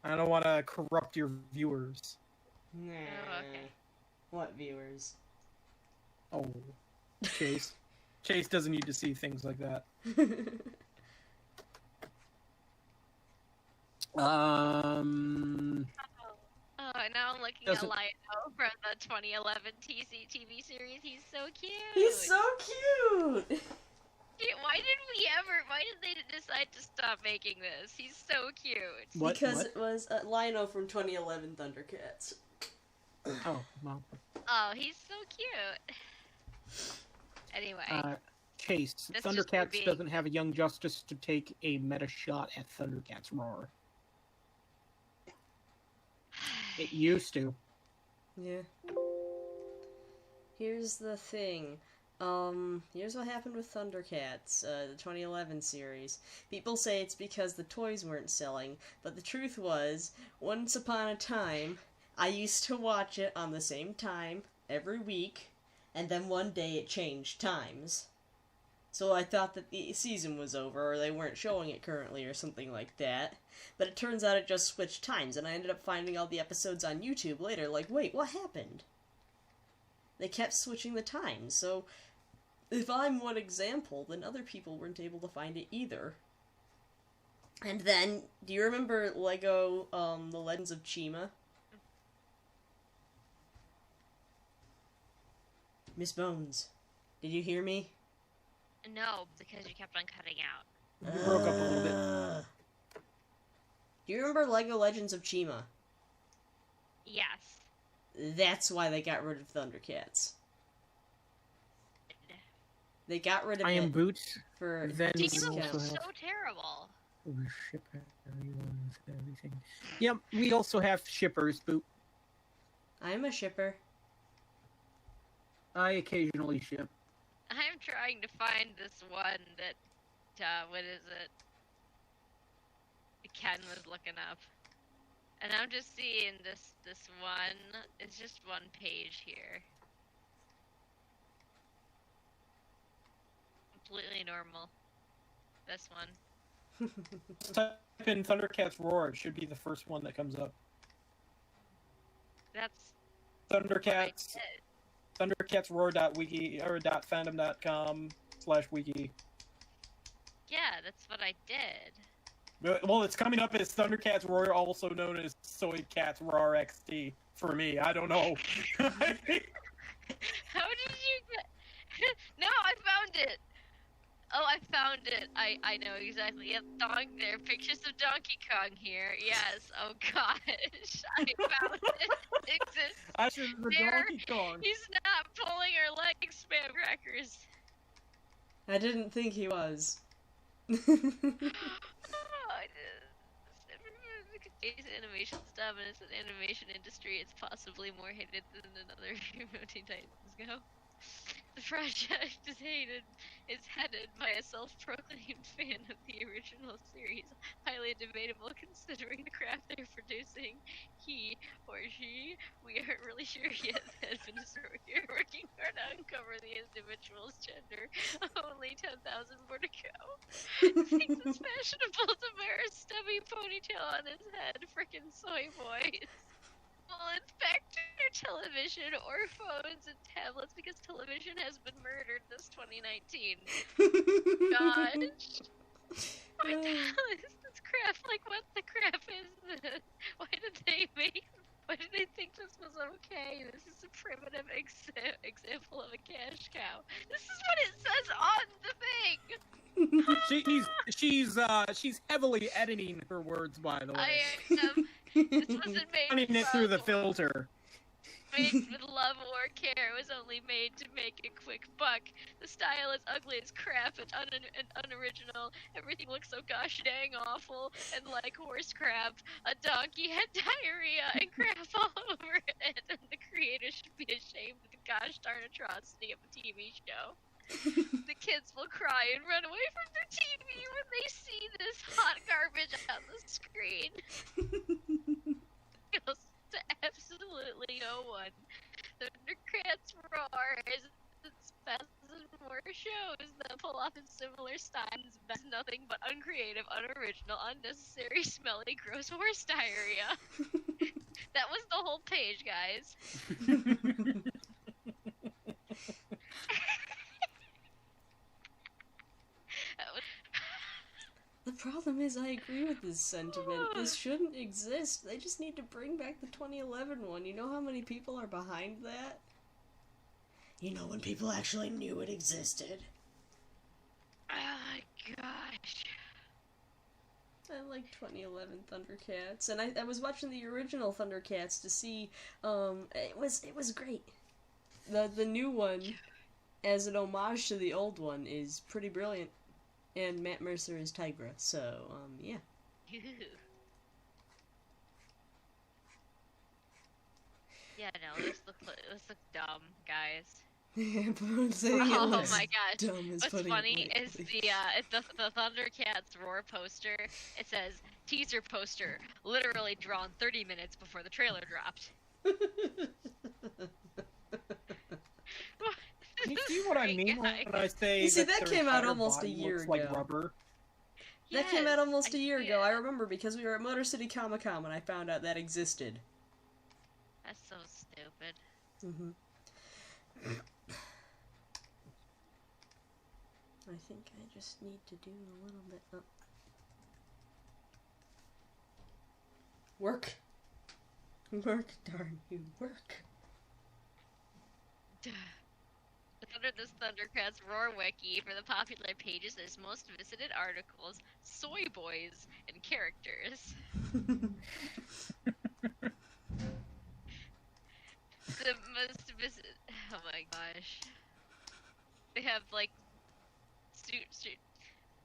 I don't want to corrupt your viewers. Nah. Oh, okay. What viewers? Oh, Chase. Chase doesn't need to see things like that. Oh, now I'm looking at Lionel from the 2011 TV series. He's so cute. He's so cute. Why did they decide to stop making this? He's so cute. Because it was Lionel from 2011 Thundercats. Oh, well. Oh, he's so cute. Anyway. Chase, Thundercats doesn't have a Young Justice to take a meta shot at Thundercats Roar. It used to. Yeah. here's the thing. Here's what happened with Thundercats, the 2011 series. People say it's because the toys weren't selling, but the truth was, once upon a time, I used to watch it on the same time every week, and then one day it changed times. So I thought that the season was over, or they weren't showing it currently, or something like that. But it turns out it just switched times, and I ended up finding all the episodes on YouTube later, like, wait, what happened? They kept switching the times, so if I'm one example, then other people weren't able to find it either. And then, do you remember Lego, The Legends of Chima? Miss Bones, did you hear me? No, because you kept on cutting out. You broke up a little bit. Do you remember Lego Legends of Chima? Yes. That's why they got rid of Thundercats. They got rid of I am Boots. for Then Chima also was have so terrible. ship everyone's everything. Yep, we also have shippers, Boot. I'm a shipper. I occasionally ship. I'm trying to find this one that, what is it? Ken was looking up. And I'm just seeing this one, it's just one page here. Completely normal. This one. Type in Thundercats Roar, it should be the first one that comes up. That's Thundercats, thundercatsroar.wiki, or .fandom.com/wiki. Yeah, that's what I did. Well, it's coming up as Thundercats Roar, also known as Soy Cats Roar XT. For me, I don't know. How did you get... No, I found it! Oh, I found it. I know exactly. Yep, there are pictures of Donkey Kong here. Yes, oh gosh. I found it. It exists. I should have Donkey Kong. He's not pulling her legs, spam crackers. I didn't think he was. It's animation stuff, and it's an animation industry. It's possibly more hated than another Teen Titans Go. The project is headed by a self-proclaimed fan of the original series. Highly debatable considering the craft they're producing. He or she, we aren't really sure yet, has been working hard to uncover the individual's gender. Only 10,000 more to go. Thinks it's fashionable to wear a stubby ponytail on his head. Frickin' soy boys. Well, inspect your television or phones and tablets because television has been murdered this 2019. Gosh. What the hell is this crap? Like, what the crap is this? Why did they think this was okay? This is a primitive example of a cash cow. This is what it says on the thing! She's heavily editing her words, by the way. I am. This wasn't made Running it through the filter. Made with love or care. It was only made to make a quick buck. The style is ugly as crap and unoriginal. Everything looks so gosh dang awful and like horse crap. A donkey had diarrhea and crap all over it, and the creators should be ashamed of the gosh darn atrocity of a TV show. The kids will cry and run away from their TV when they see this hot garbage on the screen. Goes to absolutely no one. Thundercats Roar is its best and more shows that pull off in similar styles. Best nothing but uncreative, unoriginal, unnecessary, smelly, gross horse diarrhea. That was the whole page, guys. The problem is I agree with this sentiment. This shouldn't exist. They just need to bring back the 2011 one. You know how many people are behind that? You know, when people actually knew it existed. Oh gosh. I like 2011 Thundercats, and I was watching the original Thundercats to see, it was great. The new one, as an homage to the old one, is pretty brilliant. And Matt Mercer is Tigra, so, yeah. Yeah, no, this look dumb, guys. Oh my gosh! What's funny it is the Thundercats roar poster. It says teaser poster, literally drawn 30 minutes before the trailer dropped. You see what I mean when I say you see, that that their came out entire almost a body year looks ago. like rubber? That came out almost a year ago. It. I remember because we were at Motor City Comic Con when I found out that existed. That's so stupid. Mm-hmm. I think I just need to do a little bit of work. Work, darn you, work. Under this Thundercats Roar Wiki, for the popular pages, there's most visited articles, soy boys, and characters. The most visited. Oh my gosh. They have like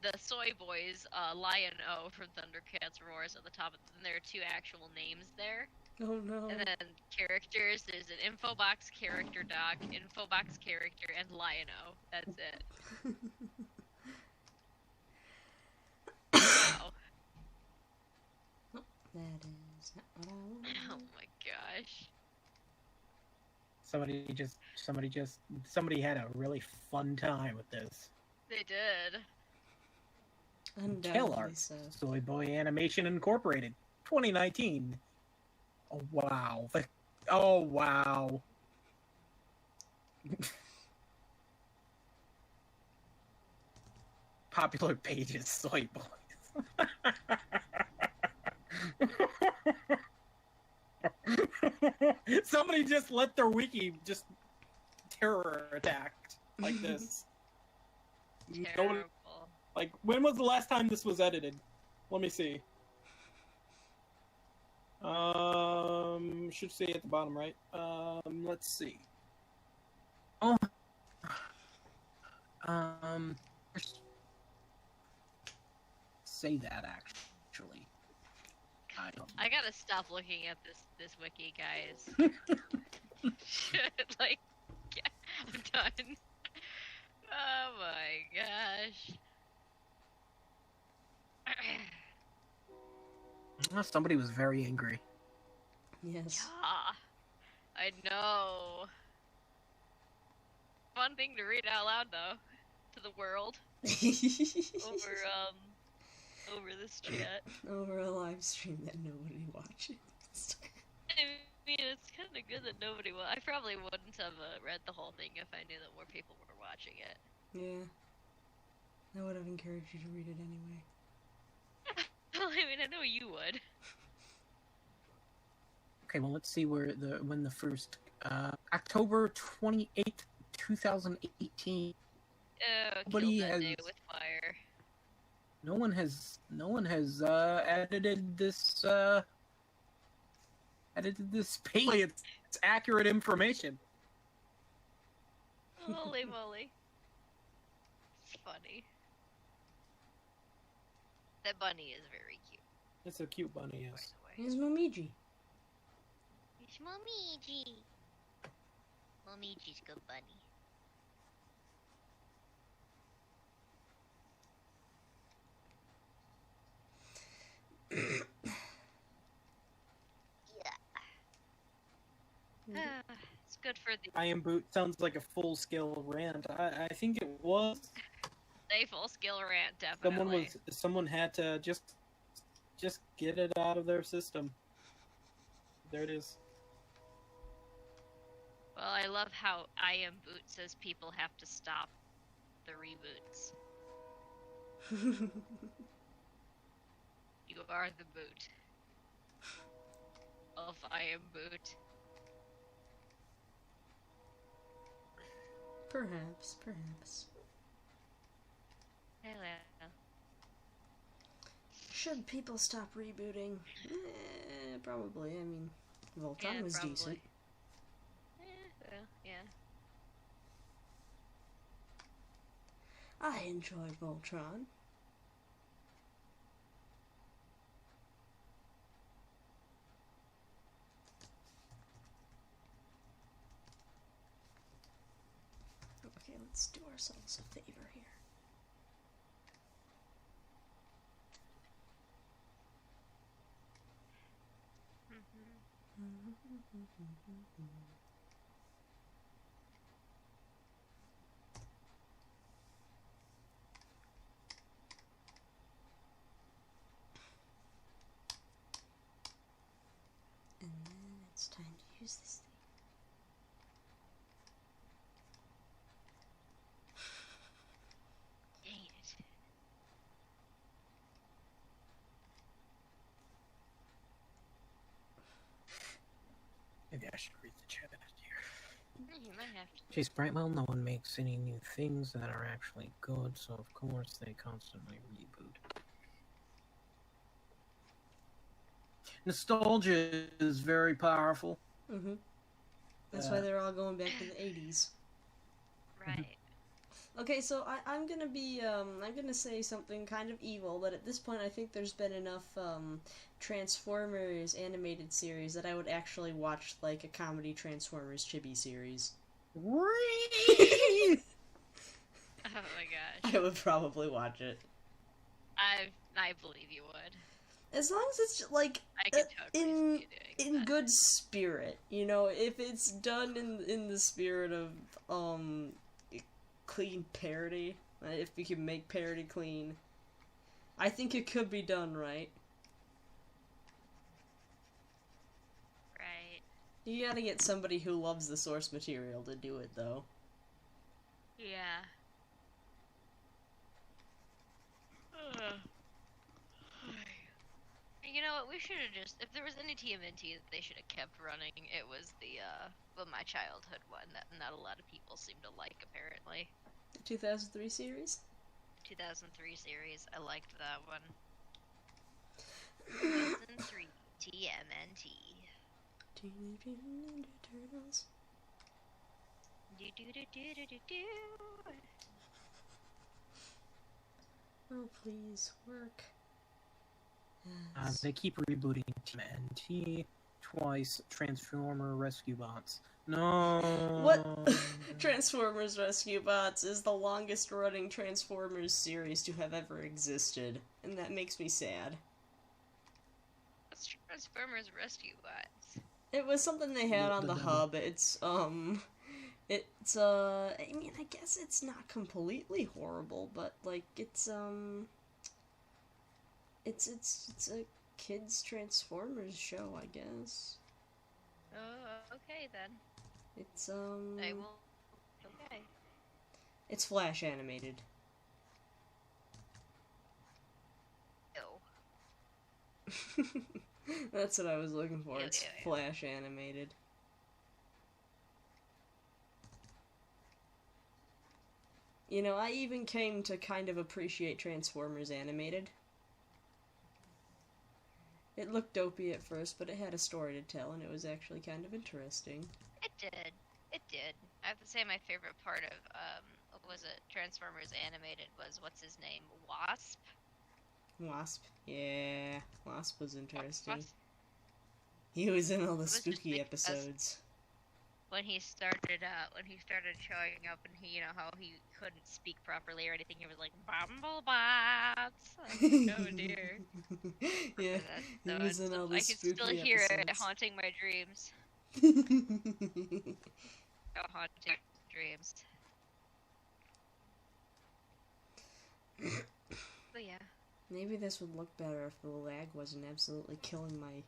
the soy boys, Lion O from Thundercats Roars at the top, and there are 2 actual names there. Oh no. And then characters, there's an Infobox character doc, Infobox character, and Lion O. That's it. Wow. That is not what I want. Oh my gosh. Somebody had a really fun time with this. They did. Undoubtedly Art, so. Soy Boy Animation Incorporated, 2019. Oh wow! Oh wow! Popular pages, Soy Boys. Somebody just let their wiki just terror attacked like this. Terrible. Like, when was the last time this was edited? Let me see. Should say at the bottom, right? Let's see. Oh. Say that actually. I gotta stop looking at this wiki, guys. Like, yeah, I'm done. Oh my gosh. Somebody was very angry. Yes. Yeah, I know. Fun thing to read out loud, though, to the world over this chat. Over a live stream that nobody watches. I mean, it's kind of good that nobody will. I probably wouldn't have read the whole thing if I knew that more people were watching it. Yeah. I would have encouraged you to read it anyway. Well, I mean, I know you would. Okay, well, let's see when the first October 28th, 2018. Nobody has with fire. No one has edited this page. It's accurate information. Holy moly. It's funny. That bunny is very cute. It's a cute bunny, yes. Here's Momiji. It's Momiji. Momiji's good bunny. Yeah. It's good for the I am boot sounds like a full-scale rant. I think it was. a full skill rant, definitely. Someone had to just get it out of their system. There it is. Well, I love how I am boot says people have to stop the reboots. You are the boot of I am boot. Perhaps. Hello. Should people stop rebooting? Probably. I mean, Voltron Yeah, was probably. decent. Well, yeah. I enjoyed Voltron. let's do ourselves a favor here. And then it's time to use this thing. Dang it. Maybe I should read the chat here. You might have to. Chase Brightwell, no one makes any new things that are actually good, so of course they constantly reboot. Nostalgia is very powerful. Mm-hmm. That's why they're all going back to the 80s. Right. Okay, so I'm gonna say something kind of evil, but at this point I think there's been enough, Transformers animated series that I would actually watch, like, a comedy Transformers chibi series. Oh my gosh. I would probably watch it. I believe you would. As long as it's, like, I can totally see you doing in that. good spirit, you know, if it's done in the spirit of, clean parody, if we can make parody clean, I think it could be done right. Right. You gotta get somebody who loves the source material to do it, though. Yeah. You know what, we should have just, if there was any TMNT that they should have kept running, it was the, well, my childhood one that not a lot of people seem to like, apparently. The 2003 series? 2003 series, I liked that one. 2003 TMNT. Teenage Mutant Ninja Turtles. Do do do do do do do. Oh, please, work. They keep rebooting TMNT twice. Transformer Rescue Bots. No. What? Transformers Rescue Bots is the longest running Transformers series to have ever existed, and that makes me sad. What's Transformers Rescue Bots? It was something they had on the demo. hub. I mean, I guess it's not completely horrible, but, like, it's a kids Transformers show, I guess. Oh, okay then. It's, I will. Okay. it's Flash animated. Ew. That's what I was looking for. Yeah, It's yeah, yeah. Flash animated. You know, I even came to kind of appreciate Transformers animated. It looked dopey at first, but it had a story to tell, and it was actually kind of interesting. It did. It did. I have to say my favorite part of, what was it, Transformers Animated was, what's his name, Wasp? Wasp? Yeah, Wasp was interesting. Wasp? He was in all the was just spooky because- episodes. When he started showing up and he, you know, how he couldn't speak properly or anything, he was like, Bumblebots! Oh dear. Yeah, he was in all the I can spooky still hear it episodes. haunting my dreams. Oh, haunting dreams. But yeah. Maybe this would look better if the lag wasn't absolutely killing my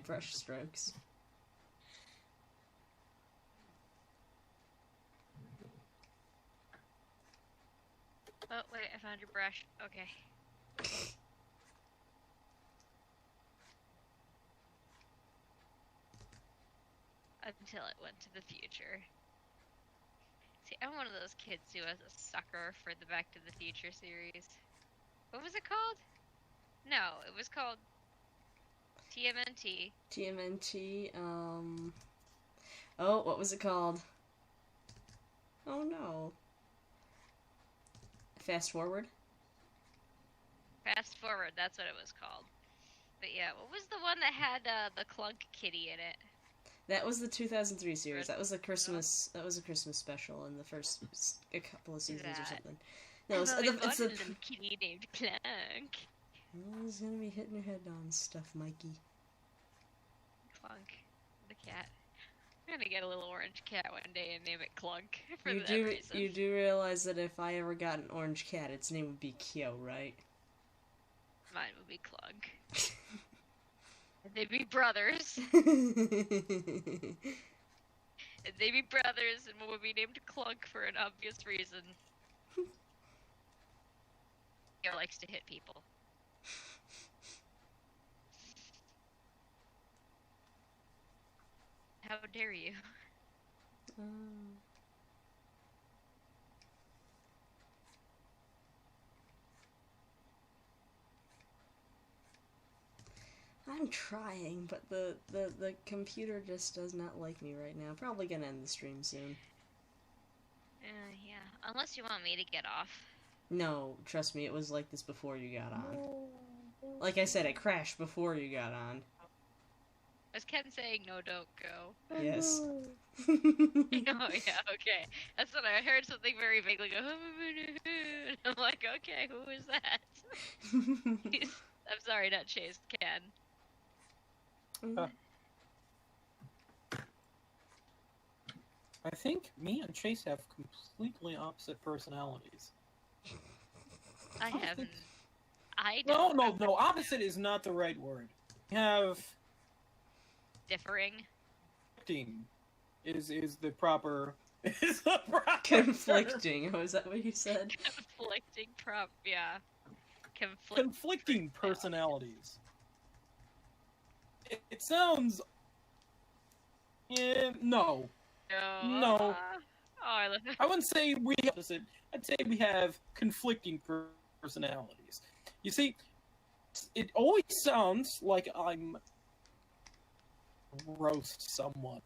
brush strokes. Oh, wait, I found your brush. Okay. Until it went to the future. See, I'm one of those kids who was a sucker for the Back to the Future series. What was it called? No, it was called TMNT. TMNT, oh, what was it called? Oh no. Fast Forward? Fast Forward, that's what it was called. But yeah, what was the one that had the Clunk Kitty in it? That was the 2003 series. That was a Christmas. That was a Christmas special in the first a couple of seasons or something. No, it's a little kitty named Clunk. Oh, he's gonna be hitting your head on stuff, Mikey. Clunk, the cat. I'm gonna get a little orange cat one day and name it Clunk for You that do reason. you do realize that if I ever got an orange cat, its name would be Kyo, right? Mine would be Clunk. They'd be brothers. They'd be brothers and would be named Clunk for an obvious reason. He likes to hit people. How dare you? I'm trying, but the computer just does not like me right now. Probably gonna end the stream soon. Yeah. Unless you want me to get off. No, trust me, it was like this before you got on. Like I said, it crashed before you got on. Was Ken saying no, don't go? Yes. Oh, yeah, okay. That's when I heard something very vaguely go, I'm like, okay, who is that? I'm sorry, not Chase, Ken. I think me and Chase have completely opposite personalities. I haven't. I don't. No. Opposite is not the right word. We have differing. Is the proper conflicting. Oh, is that what you said? Conflicting yeah. Conflicting personalities. It sounds. Yeah, no. No. Oh, I love it. I wouldn't say we have opposite. I'd say we have conflicting personalities. You see, it always sounds like I'm roast someone.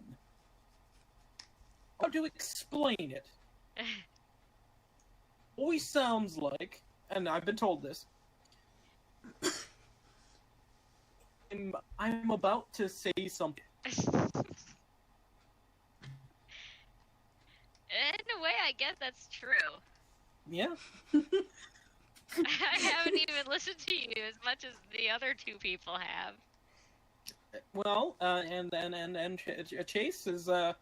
How to explain it? Always sounds like, and I've been told this, I'm about to say something. In a way, I guess that's true. Yeah. I haven't even listened to you as much as the other two people have. Well, and Chase is I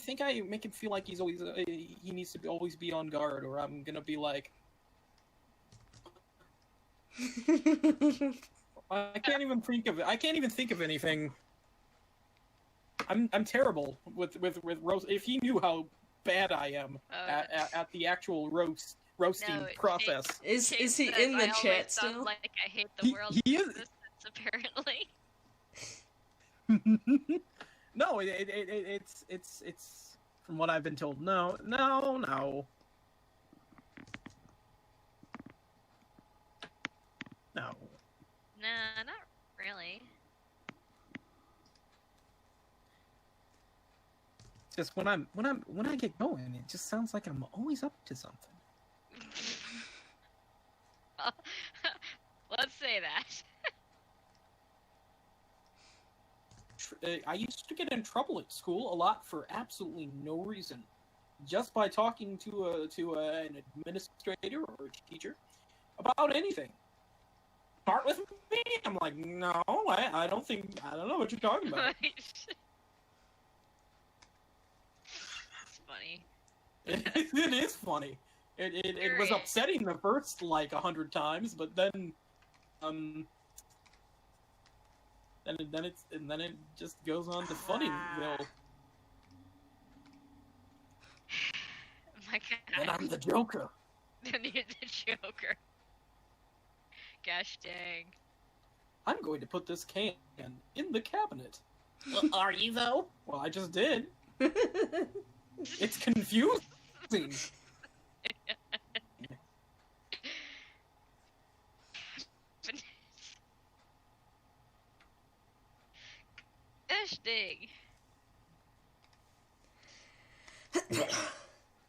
think I make him feel like he's always he needs to always be on guard, or I'm gonna be like, I can't even think of it. I can't even think of anything. I'm terrible with roast. If he knew how bad I am at the actual roasting process. Is he in the chat still? Like I hate the world's existence, apparently. No, it's from what I've been told. No. Nah, not really. Just when I get going, it just sounds like I'm always up to something. Let's say that. I used to get in trouble at school a lot for absolutely no reason, just by talking to an administrator or a teacher about anything. Start with me. I'm like, no, I don't know what you're talking about. It's funny. It is funny. It was upsetting the first like 100 times, but then then it just goes on to Funnyville. My God. And I'm the Joker. Then you're the Joker. Gosh dang. I'm going to put this can in the cabinet. Well, are you though? Well, I just did. It's confusing. Gosh dang.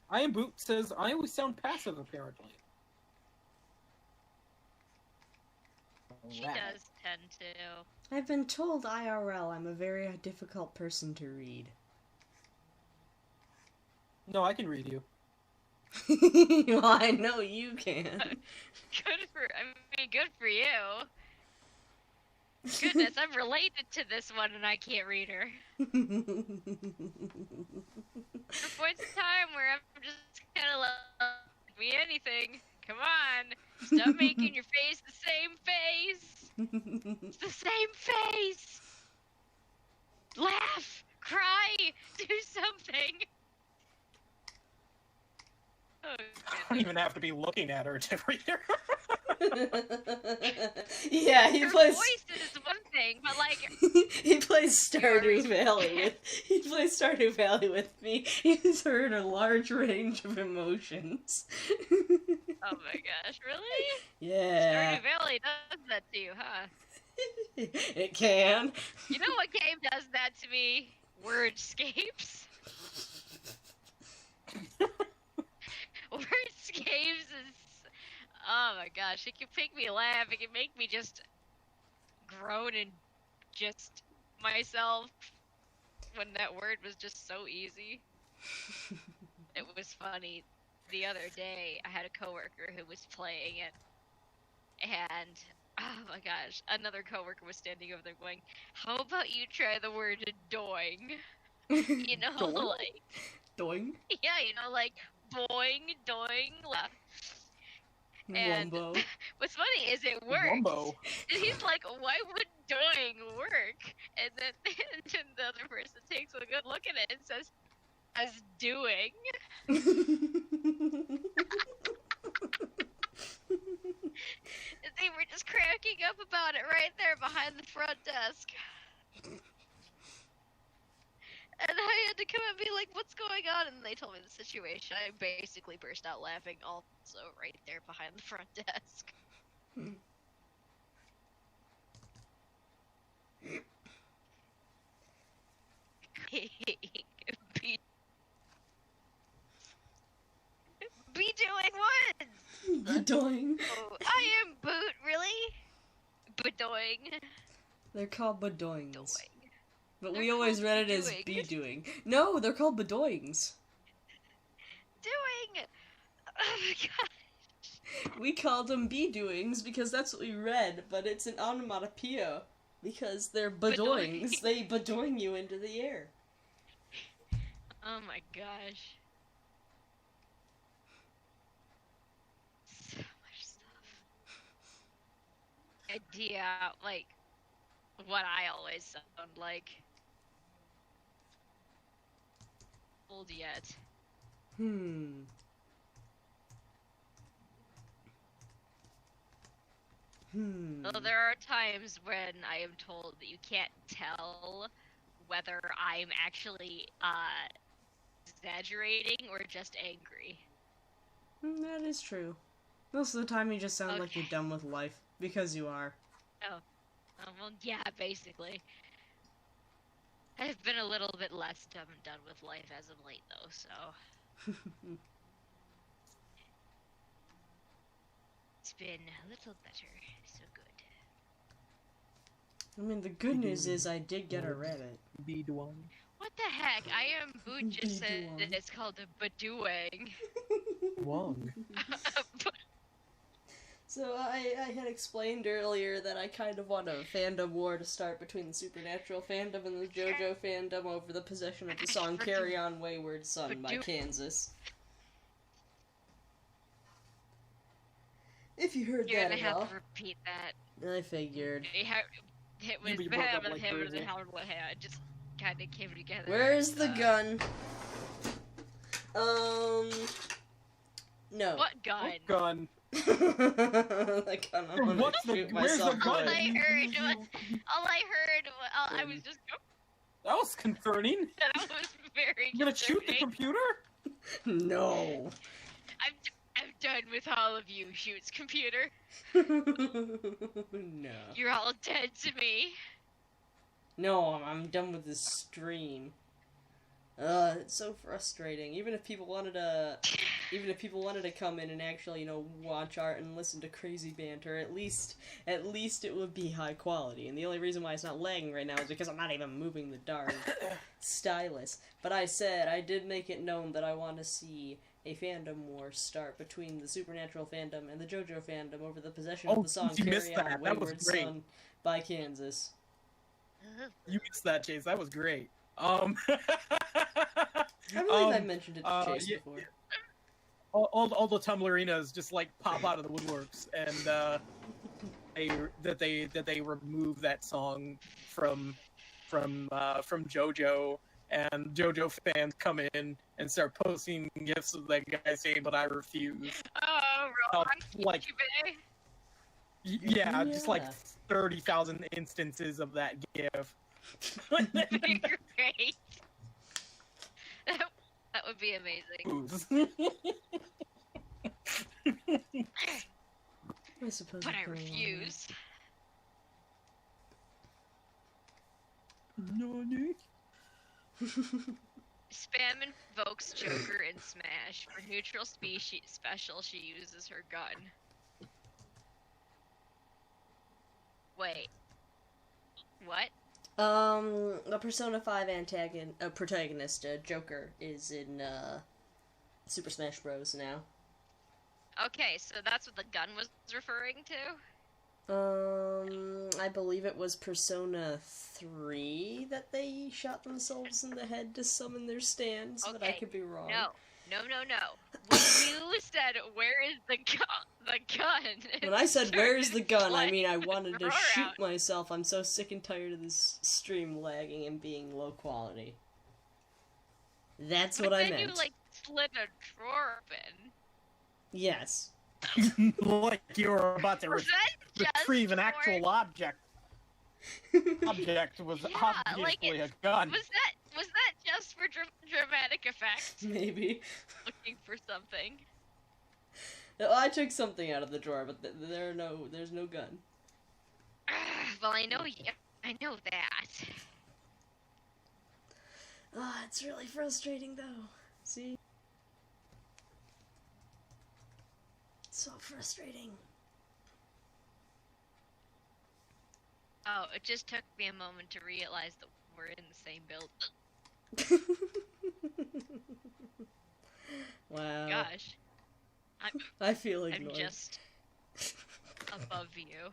I am Boot says, I always sound passive, apparently. She rat. does tend to. I've been told IRL I'm a very difficult person to read. No, I can read you. Well, I know you can. Good for you. Goodness, I'm related to this one and I can't read her. For points of time where I'm just kind of like, me anything. Come on. Stop making your face the same face. It's the same face. Laugh. Cry. Do something. Oh, I don't even have to be looking at her to read her. Yeah, her voice is one thing, but like he plays Stardew Valley with me. He's heard a large range of emotions. oh my gosh, really? Yeah. Stardew Valley does that to you, huh? It can. You know what game does that to me? Wordscapes. Wordscapes is... Oh my gosh, it can make me laugh, it can make me just groan and just myself when that word was just so easy. It was funny. The other day, I had a coworker who was playing it, and oh my gosh, another coworker was standing over there going, "How about you try the word doing?" You know, Doing? like Doing. yeah, you know, like boing, doing, laugh. And Wumbo. what's funny is it works. Wumbo. And he's like, "Why would doing work?" And then, and then the other person takes a good look at it and says, "As doing." And they were just cracking up about it right there behind the front desk. And I had to come and be like, "What's going on?" And they told me the situation. I basically burst out laughing also right there behind the front desk. Be doing what? Bedoing. Oh, I am boot, really? Bedoing. They're called bedoings. Doing. But They're we always called read it as bedoings. be doing. No, they're called bedoings. Doing! Oh my god. We called them be doings because that's what we read, but it's an onomatopoeia because they're bedoings. Bedoing. They bedoing you into the air. Oh my gosh. So much stuff. Idea, like, what I always sound like. Old yet. Hmm. Though there are times when I am told that you can't tell whether I'm actually, exaggerating or just angry. That is true. Most of the time you just sound like you're Okay. done with life. Because you are. Oh, well, yeah, basically. I've been a little bit less done with life as of late, though, so... It's been a little better, so good. I mean, the good news is I did get a rabbit. Be doing. What the heck? I am Boot just said Bedoing. that it's called a badooing. Wong. So I had explained earlier that I kind of want a fandom war to start between the Supernatural fandom and the JoJo fandom over the possession of the song Carry On Wayward Son by Kansas. If you heard You're that gonna at have all. to repeat that. I figured. It was You be broke up like crazy. it just kind of came together. Where's the gun? No. What gun? What gun? The gun I wanna What's the- shoot where's the myself gun? All with. I heard was, I was just, That was concerning. that was very You gonna shoot the concerning. computer? No. I'm done with all of you, shoots computer. No. You're all dead to me. No, I'm done with this stream. It's so frustrating. Even if people wanted to Even if people wanted to come in and actually, you know, watch art and listen to crazy banter, at least it would be high quality. And the only reason why it's not lagging right now is because I'm not even moving the darn stylus. But I did make it known that I want to see a fandom war start between the Supernatural fandom and the JoJo fandom over the possession of the song "Carry On, Wayward Son" by Kansas. You missed that, Chase. That was great. I believe I mentioned it to Chase before. All the Tumblrinas just like pop out of the woodworks, and they remove that song from JoJo, and JoJo fans come in and start posting gifs of that guy saying, "But I refuse." Oh, wrong. Like, yeah, just like 30,000 instances of that gif. Great. That would be amazing. I suppose. But I refuse. Nani? Spam invokes Joker in Smash. For neutral species special, she uses her gun. Wait. What? The Persona 5 protagonist, Joker, is in, Super Smash Bros. Now. Okay, so that's what the gun was referring to? I believe it was Persona 3 that they shot themselves in the head to summon their stands, but I could be wrong. No. When you said, "Where is the gun?" When I said, "Where's the gun?" I mean I wanted to shoot myself. I'm so sick and tired of this stream lagging and being low quality. That's what I meant. Then you, like, slid a drawer open. Yes. Like you were about to retrieve an actual object. Object was obviously a gun. Was that just for dramatic effect? Maybe. Looking for something. No, I took something out of the drawer, but there's no gun. Well, I know that. It's really frustrating though. See? So frustrating. Oh, it just took me a moment to realize that we're in the same building. Wow. Gosh. I feel ignored. I'm just above you.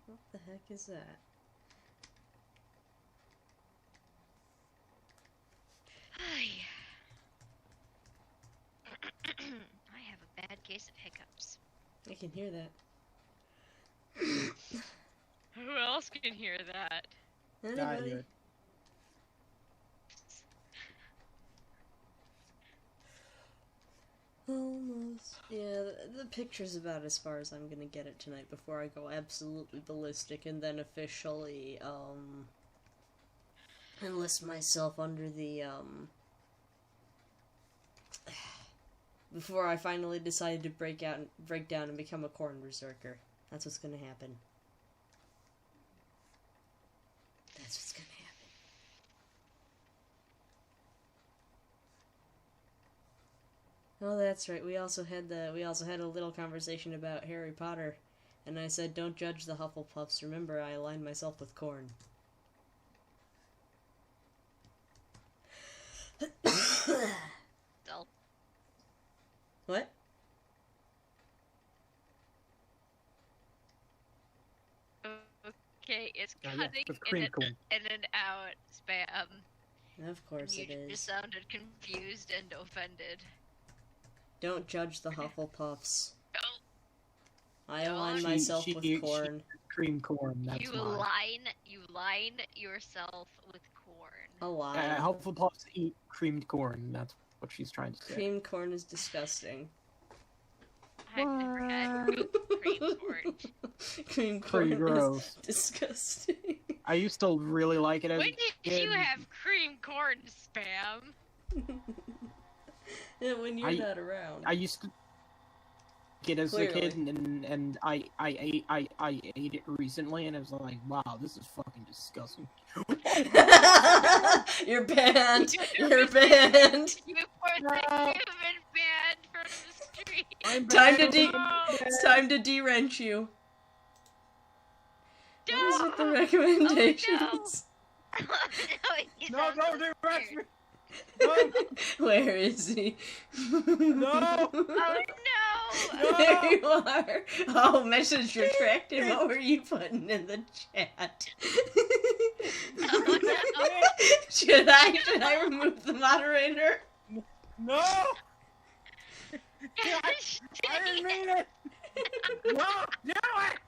What the heck is that? I have a bad case of hiccups. I can hear that. Who else can hear that? Anybody? Almost. Yeah, the picture's about as far as I'm gonna get it tonight before I go absolutely ballistic and then officially, enlist myself under the, before I finally decide to break down and become a corn berserker. That's what's gonna happen. That's what's gonna happen. Oh, that's right. We also had a little conversation about Harry Potter, and I said, "Don't judge the Hufflepuffs. Remember, I aligned myself with corn." Dull. What? Okay, it's Yeah, cutting with in cream and, corn. in and out, spam. Of course it You is. just sounded confused and offended. Don't judge the Hufflepuffs. Don't. I align myself with corn. Cream corn. That's You why. line yourself with corn. Align. Hufflepuffs eat creamed corn. That's what she's trying to say. Creamed corn is disgusting. I've never had cream corn. Creamed Pretty corn gross. is disgusting. I used to really like it as When a did kid. you have cream corn, spam? Yeah, when you're I- not around. I used to. it as a kid, Clearly. and I ate it recently, and I was like, wow, this is fucking disgusting. You're banned. You're banned. You poor thing, you've been banned from the street. I'm Time to No. It's time to de-wrench you. What is with the No. recommendations? Oh, no, he's No, also don't direct scared. me. No, Where is he? no. Oh no! There you are. Oh, message retracted. What were you putting in the chat? Oh no! Should I remove the moderator? No. I didn't mean it. No, do it.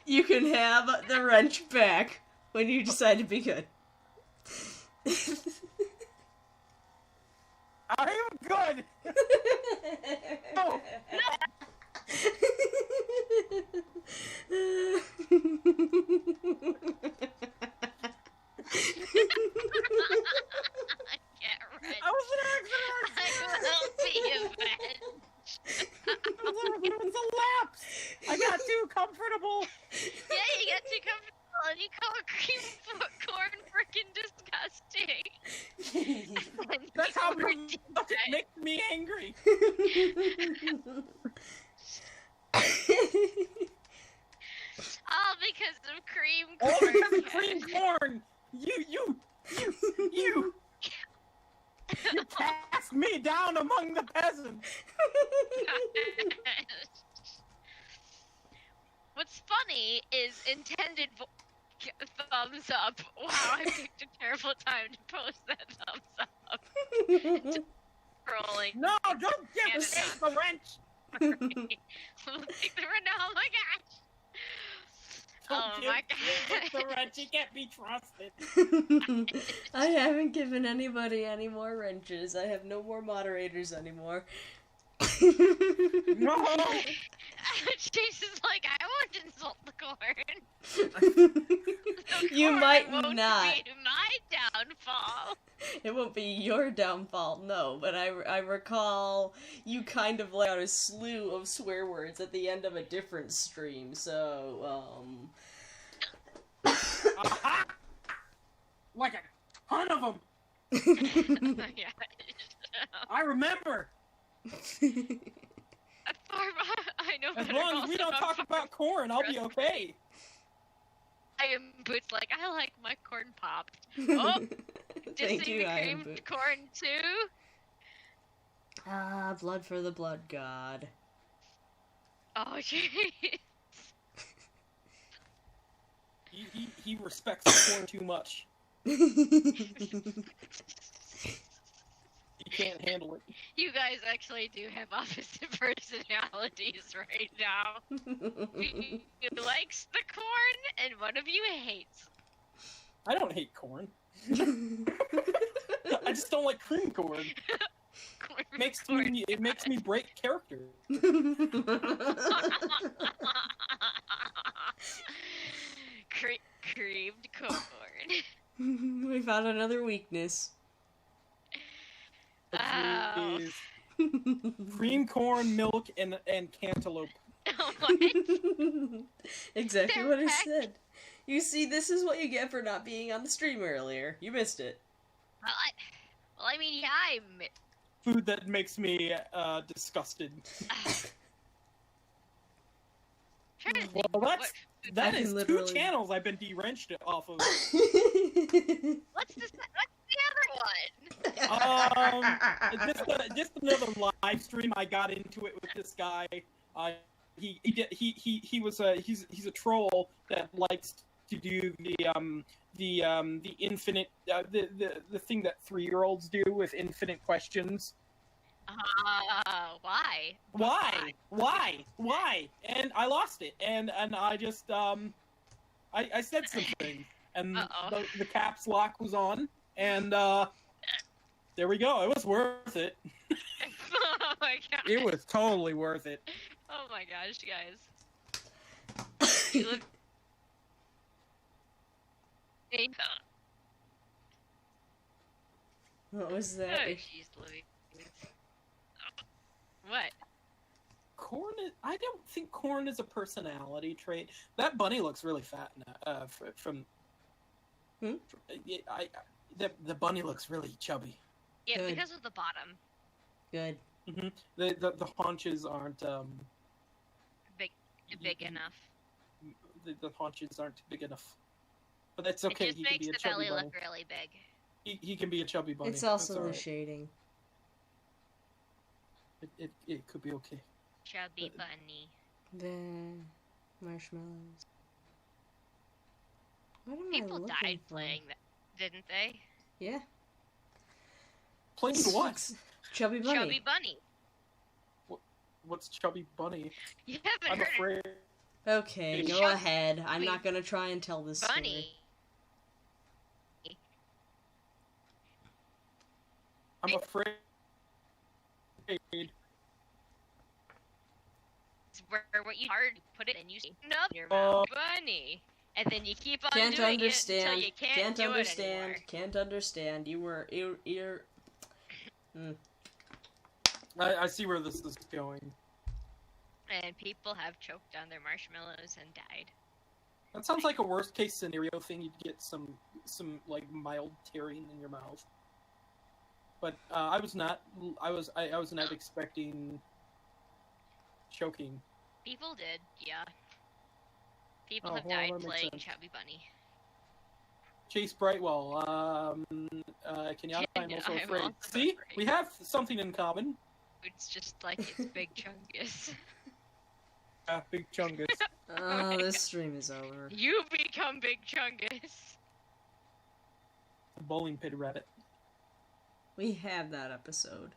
You can have the wrench back when you decide to be good. I am good. No. Get right. I was an accident. I will be avenged. It was a lapse. I got too comfortable. Yeah, you got too comfortable and you call cream corn freaking disgusting. That's how You were it makes me angry. all because of cream All corn. because of cream corn. You cast me down among the peasants. What's funny is intended thumbs up. Wow, I picked a terrible time to post that thumbs up. Scrolling. No, don't give me the wrench. Oh my gosh. Don't Oh give my me the god. wrench. He can't be trusted. I haven't given anybody any more wrenches. I have no more moderators anymore. No. Chase is like, I won't insult the corn. The You corn might won't not. be my downfall. It won't be your downfall, no, but I recall you kind of let out a slew of swear words at the end of a different stream, so, Aha! Like a ton of them. Yeah. I remember. I know. As better long as calls we don't about talk about corn, I'll be okay. I am Boots like, I like my corn popped. Oh, Thank dissing you, the I am creamed Boot. corn too? Ah, blood for the blood god. Oh, jeez. He respects the corn too much. He can't handle it. You guys actually do have opposite personalities right now. You likes the corn, and one of you hates. I don't hate corn. I just don't like cream corn. Corn It makes me break character. Creamed corn. We found another weakness. Oh. Is cream corn, milk, and cantaloupe. What? Exactly what I Heck. said. You see, this is what you get for not being on the stream earlier. You missed it. Well, I mean, yeah, Food that makes me disgusted. trying to think. Well, that I is can two literally- channels I've been de-wrenched off of. What's the other one? Just another live stream. I got into it with this guy. He's a troll that likes to do the infinite the thing that 3-year-olds do with infinite questions. Why? Why? And I lost it, and I just I said something, and the caps lock was on, and there we go. It was worth it. Oh my god. It was totally worth it. Oh my gosh, guys. You look. What was Oh, that? jeez, Louis. What? I don't think corn is a personality trait. That bunny looks really fat from. Hmm? The bunny looks really chubby. Yeah, Good. because of the bottom. Good. Mm-hmm. The haunches aren't Big enough. The haunches aren't big enough. But that's okay. It just He can makes be a the chubby belly bunny. look really big. He can be a chubby bunny. It's also That's all the right. shading. It could be okay. Chubby bunny. The marshmallows. What am I People looking died for? playing that, didn't they? Yeah. Playing This what? looks- Chubby bunny. Chubby bunny. What's chubby bunny? You haven't I'm heard afraid. Okay, It's go chubby ahead. I'm not gonna try and tell this of bunny. I'm afraid. It's where what you hard put it and you say, no, your Oh. bunny. And then you keep on Can't doing understand. it until you can't do understand. it anymore. Can't understand. You're. I see where this is going. And people have choked on their marshmallows and died. That sounds like a worst case scenario thing. You'd get some like mild tearing in your mouth. But I was not expecting choking. People did, yeah. People Oh, have well, died that makes playing sense. Chubby Bunny. Chase Brightwell, Kenyatta, I'm also I'm afraid. also See? afraid. We have something in common. It's just like it's Big Chungus. Big Chungus. Oh, this stream is over. You become Big Chungus. Bowling pit rabbit. We have that episode.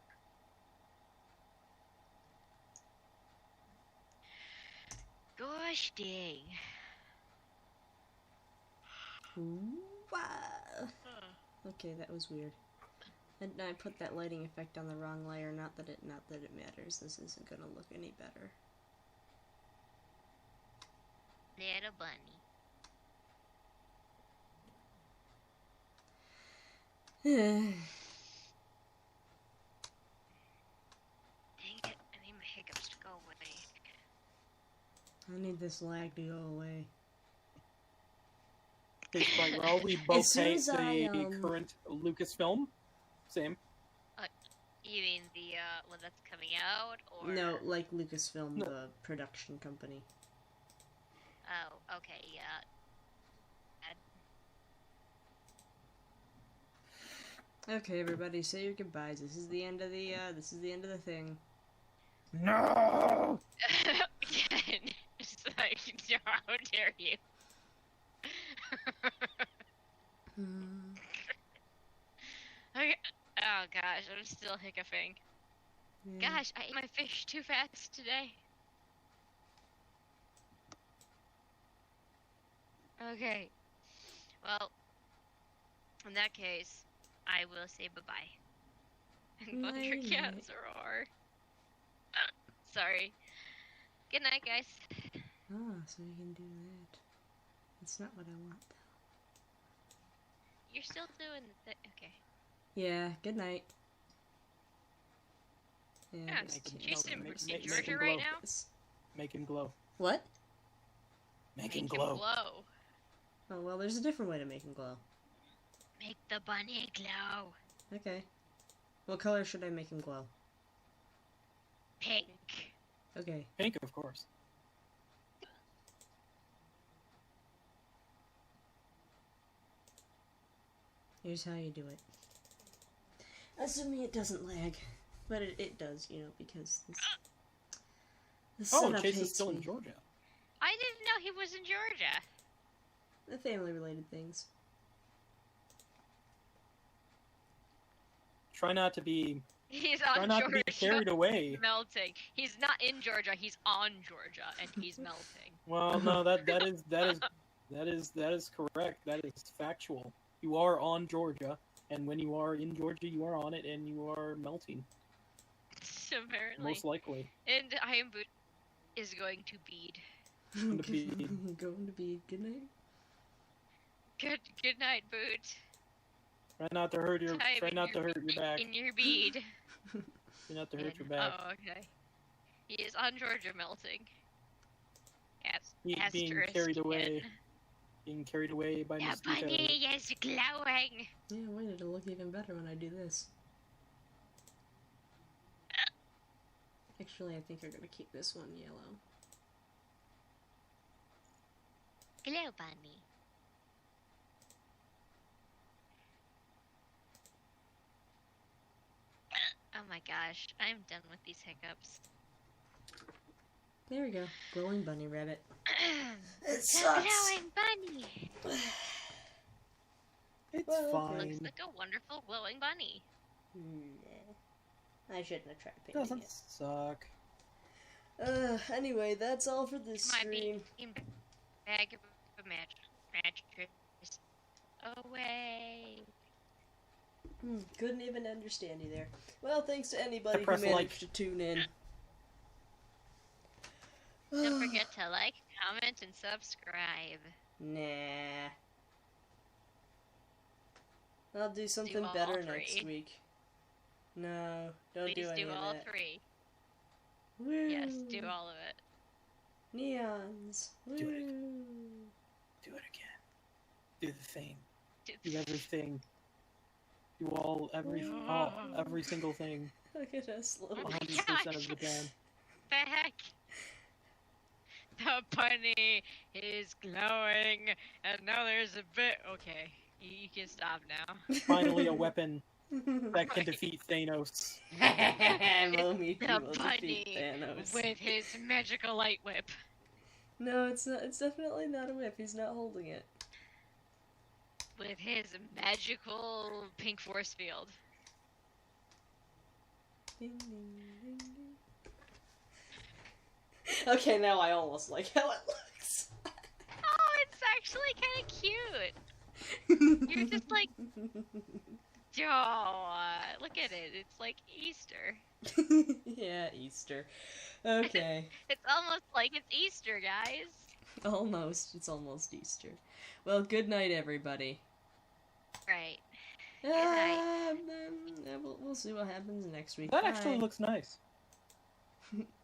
Gosh dang. Wow. Okay, that was weird. And I put that lighting effect on the wrong layer. Not that it matters. This isn't gonna look any better. Little bunny. Dang it, I need my hiccups to go away. I need this lag to go away. Chase Brightwell, we both As soon hate as I, the current Lucasfilm. Same. You mean the, when that's coming out, or? No, like Lucasfilm, No. the production company. Oh, okay, yeah. Okay, everybody, say your goodbyes. This is the end of the thing. No! Again, it's like, how dare you? Okay. Oh gosh, I'm still hiccuping. Yeah. Gosh, I ate my fish too fast today. Okay. Well, in that case, I will say bye-bye. And Thunder Night. Cats roar. Sorry. Good night, guys. Ah, so you can do that. That's not what I want, though. You're still doing the okay. Yeah, good night. Yeah, Yeah, I just Make him- can't she's no, in, make- in make- make Georgia him right glow. now. this. Make him glow. What? Make him glow. Oh, well, there's a different way to make him glow. Make the bunny glow. Okay. What color should I make him glow? Pink. Okay. Pink, of course. Here's how you do it. Assuming it doesn't lag. But it does, you know, because this Oh, setup Chase hates is still me. in Georgia. I didn't know he was in Georgia. The family-related things. Try not to be He's try on not to Georgia. be carried away. Melting. He's not in Georgia. He's on Georgia, and he's melting. Well, no, that is correct. That is factual. You are on Georgia, and when you are in Georgia, you are on it, and you are melting, Apparently. most likely. And I am Boot is going to bead. Going to be- Going to be good night. Good night, Boot. Try not to hurt your Time try in not to your hurt your back. In your bead. Try not to hurt your back. Oh, okay. He is on Georgia melting. Being Asterisk carried away. N. Being carried away by The mosquitoes. bunny is glowing! Yeah, wait, it'll look even better when I do this. Actually, I think I'm gonna keep this one yellow. Glow bunny. Oh my gosh, I'm done with these hiccups. There we go. Glowing bunny rabbit. The sucks. glowing bunny! It's Well, fine. Looks like a wonderful glowing bunny. Nah. I shouldn't have tried It painting doesn't suck. it. Anyway, that's all for this My stream. bean bag of mattress. Away. Couldn't even understand you there. Well, thanks to anybody who press managed like. to tune in. Don't forget to like, comment, and subscribe. Nah. I'll do something all better three. next week. No, don't Please do any do of all that. 3. Woo. Yes, do all of it. Neons. Woo. Do it. Do it again. Do the thing. Do everything. Do every single thing. Look at us, little. Oh my 100% of the time. The heck? The bunny is glowing, and now there's a bit. Okay, you can stop now. Finally, a weapon that can defeat Thanos. Mommy The will bunny defeat Thanos. with his magical light whip. No, it's not. It's definitely not a whip. He's not holding it. With his magical pink force field. Ding, ding, ding, ding. Okay, now I almost like how it looks. Oh, it's actually kind of cute. You're just like, look at it. It's like Easter. Yeah, Easter. Okay. It's almost like it's Easter, guys. Almost. It's almost Easter. Well, good night, everybody. Right. night. We'll see what happens next week. That Bye. actually looks nice.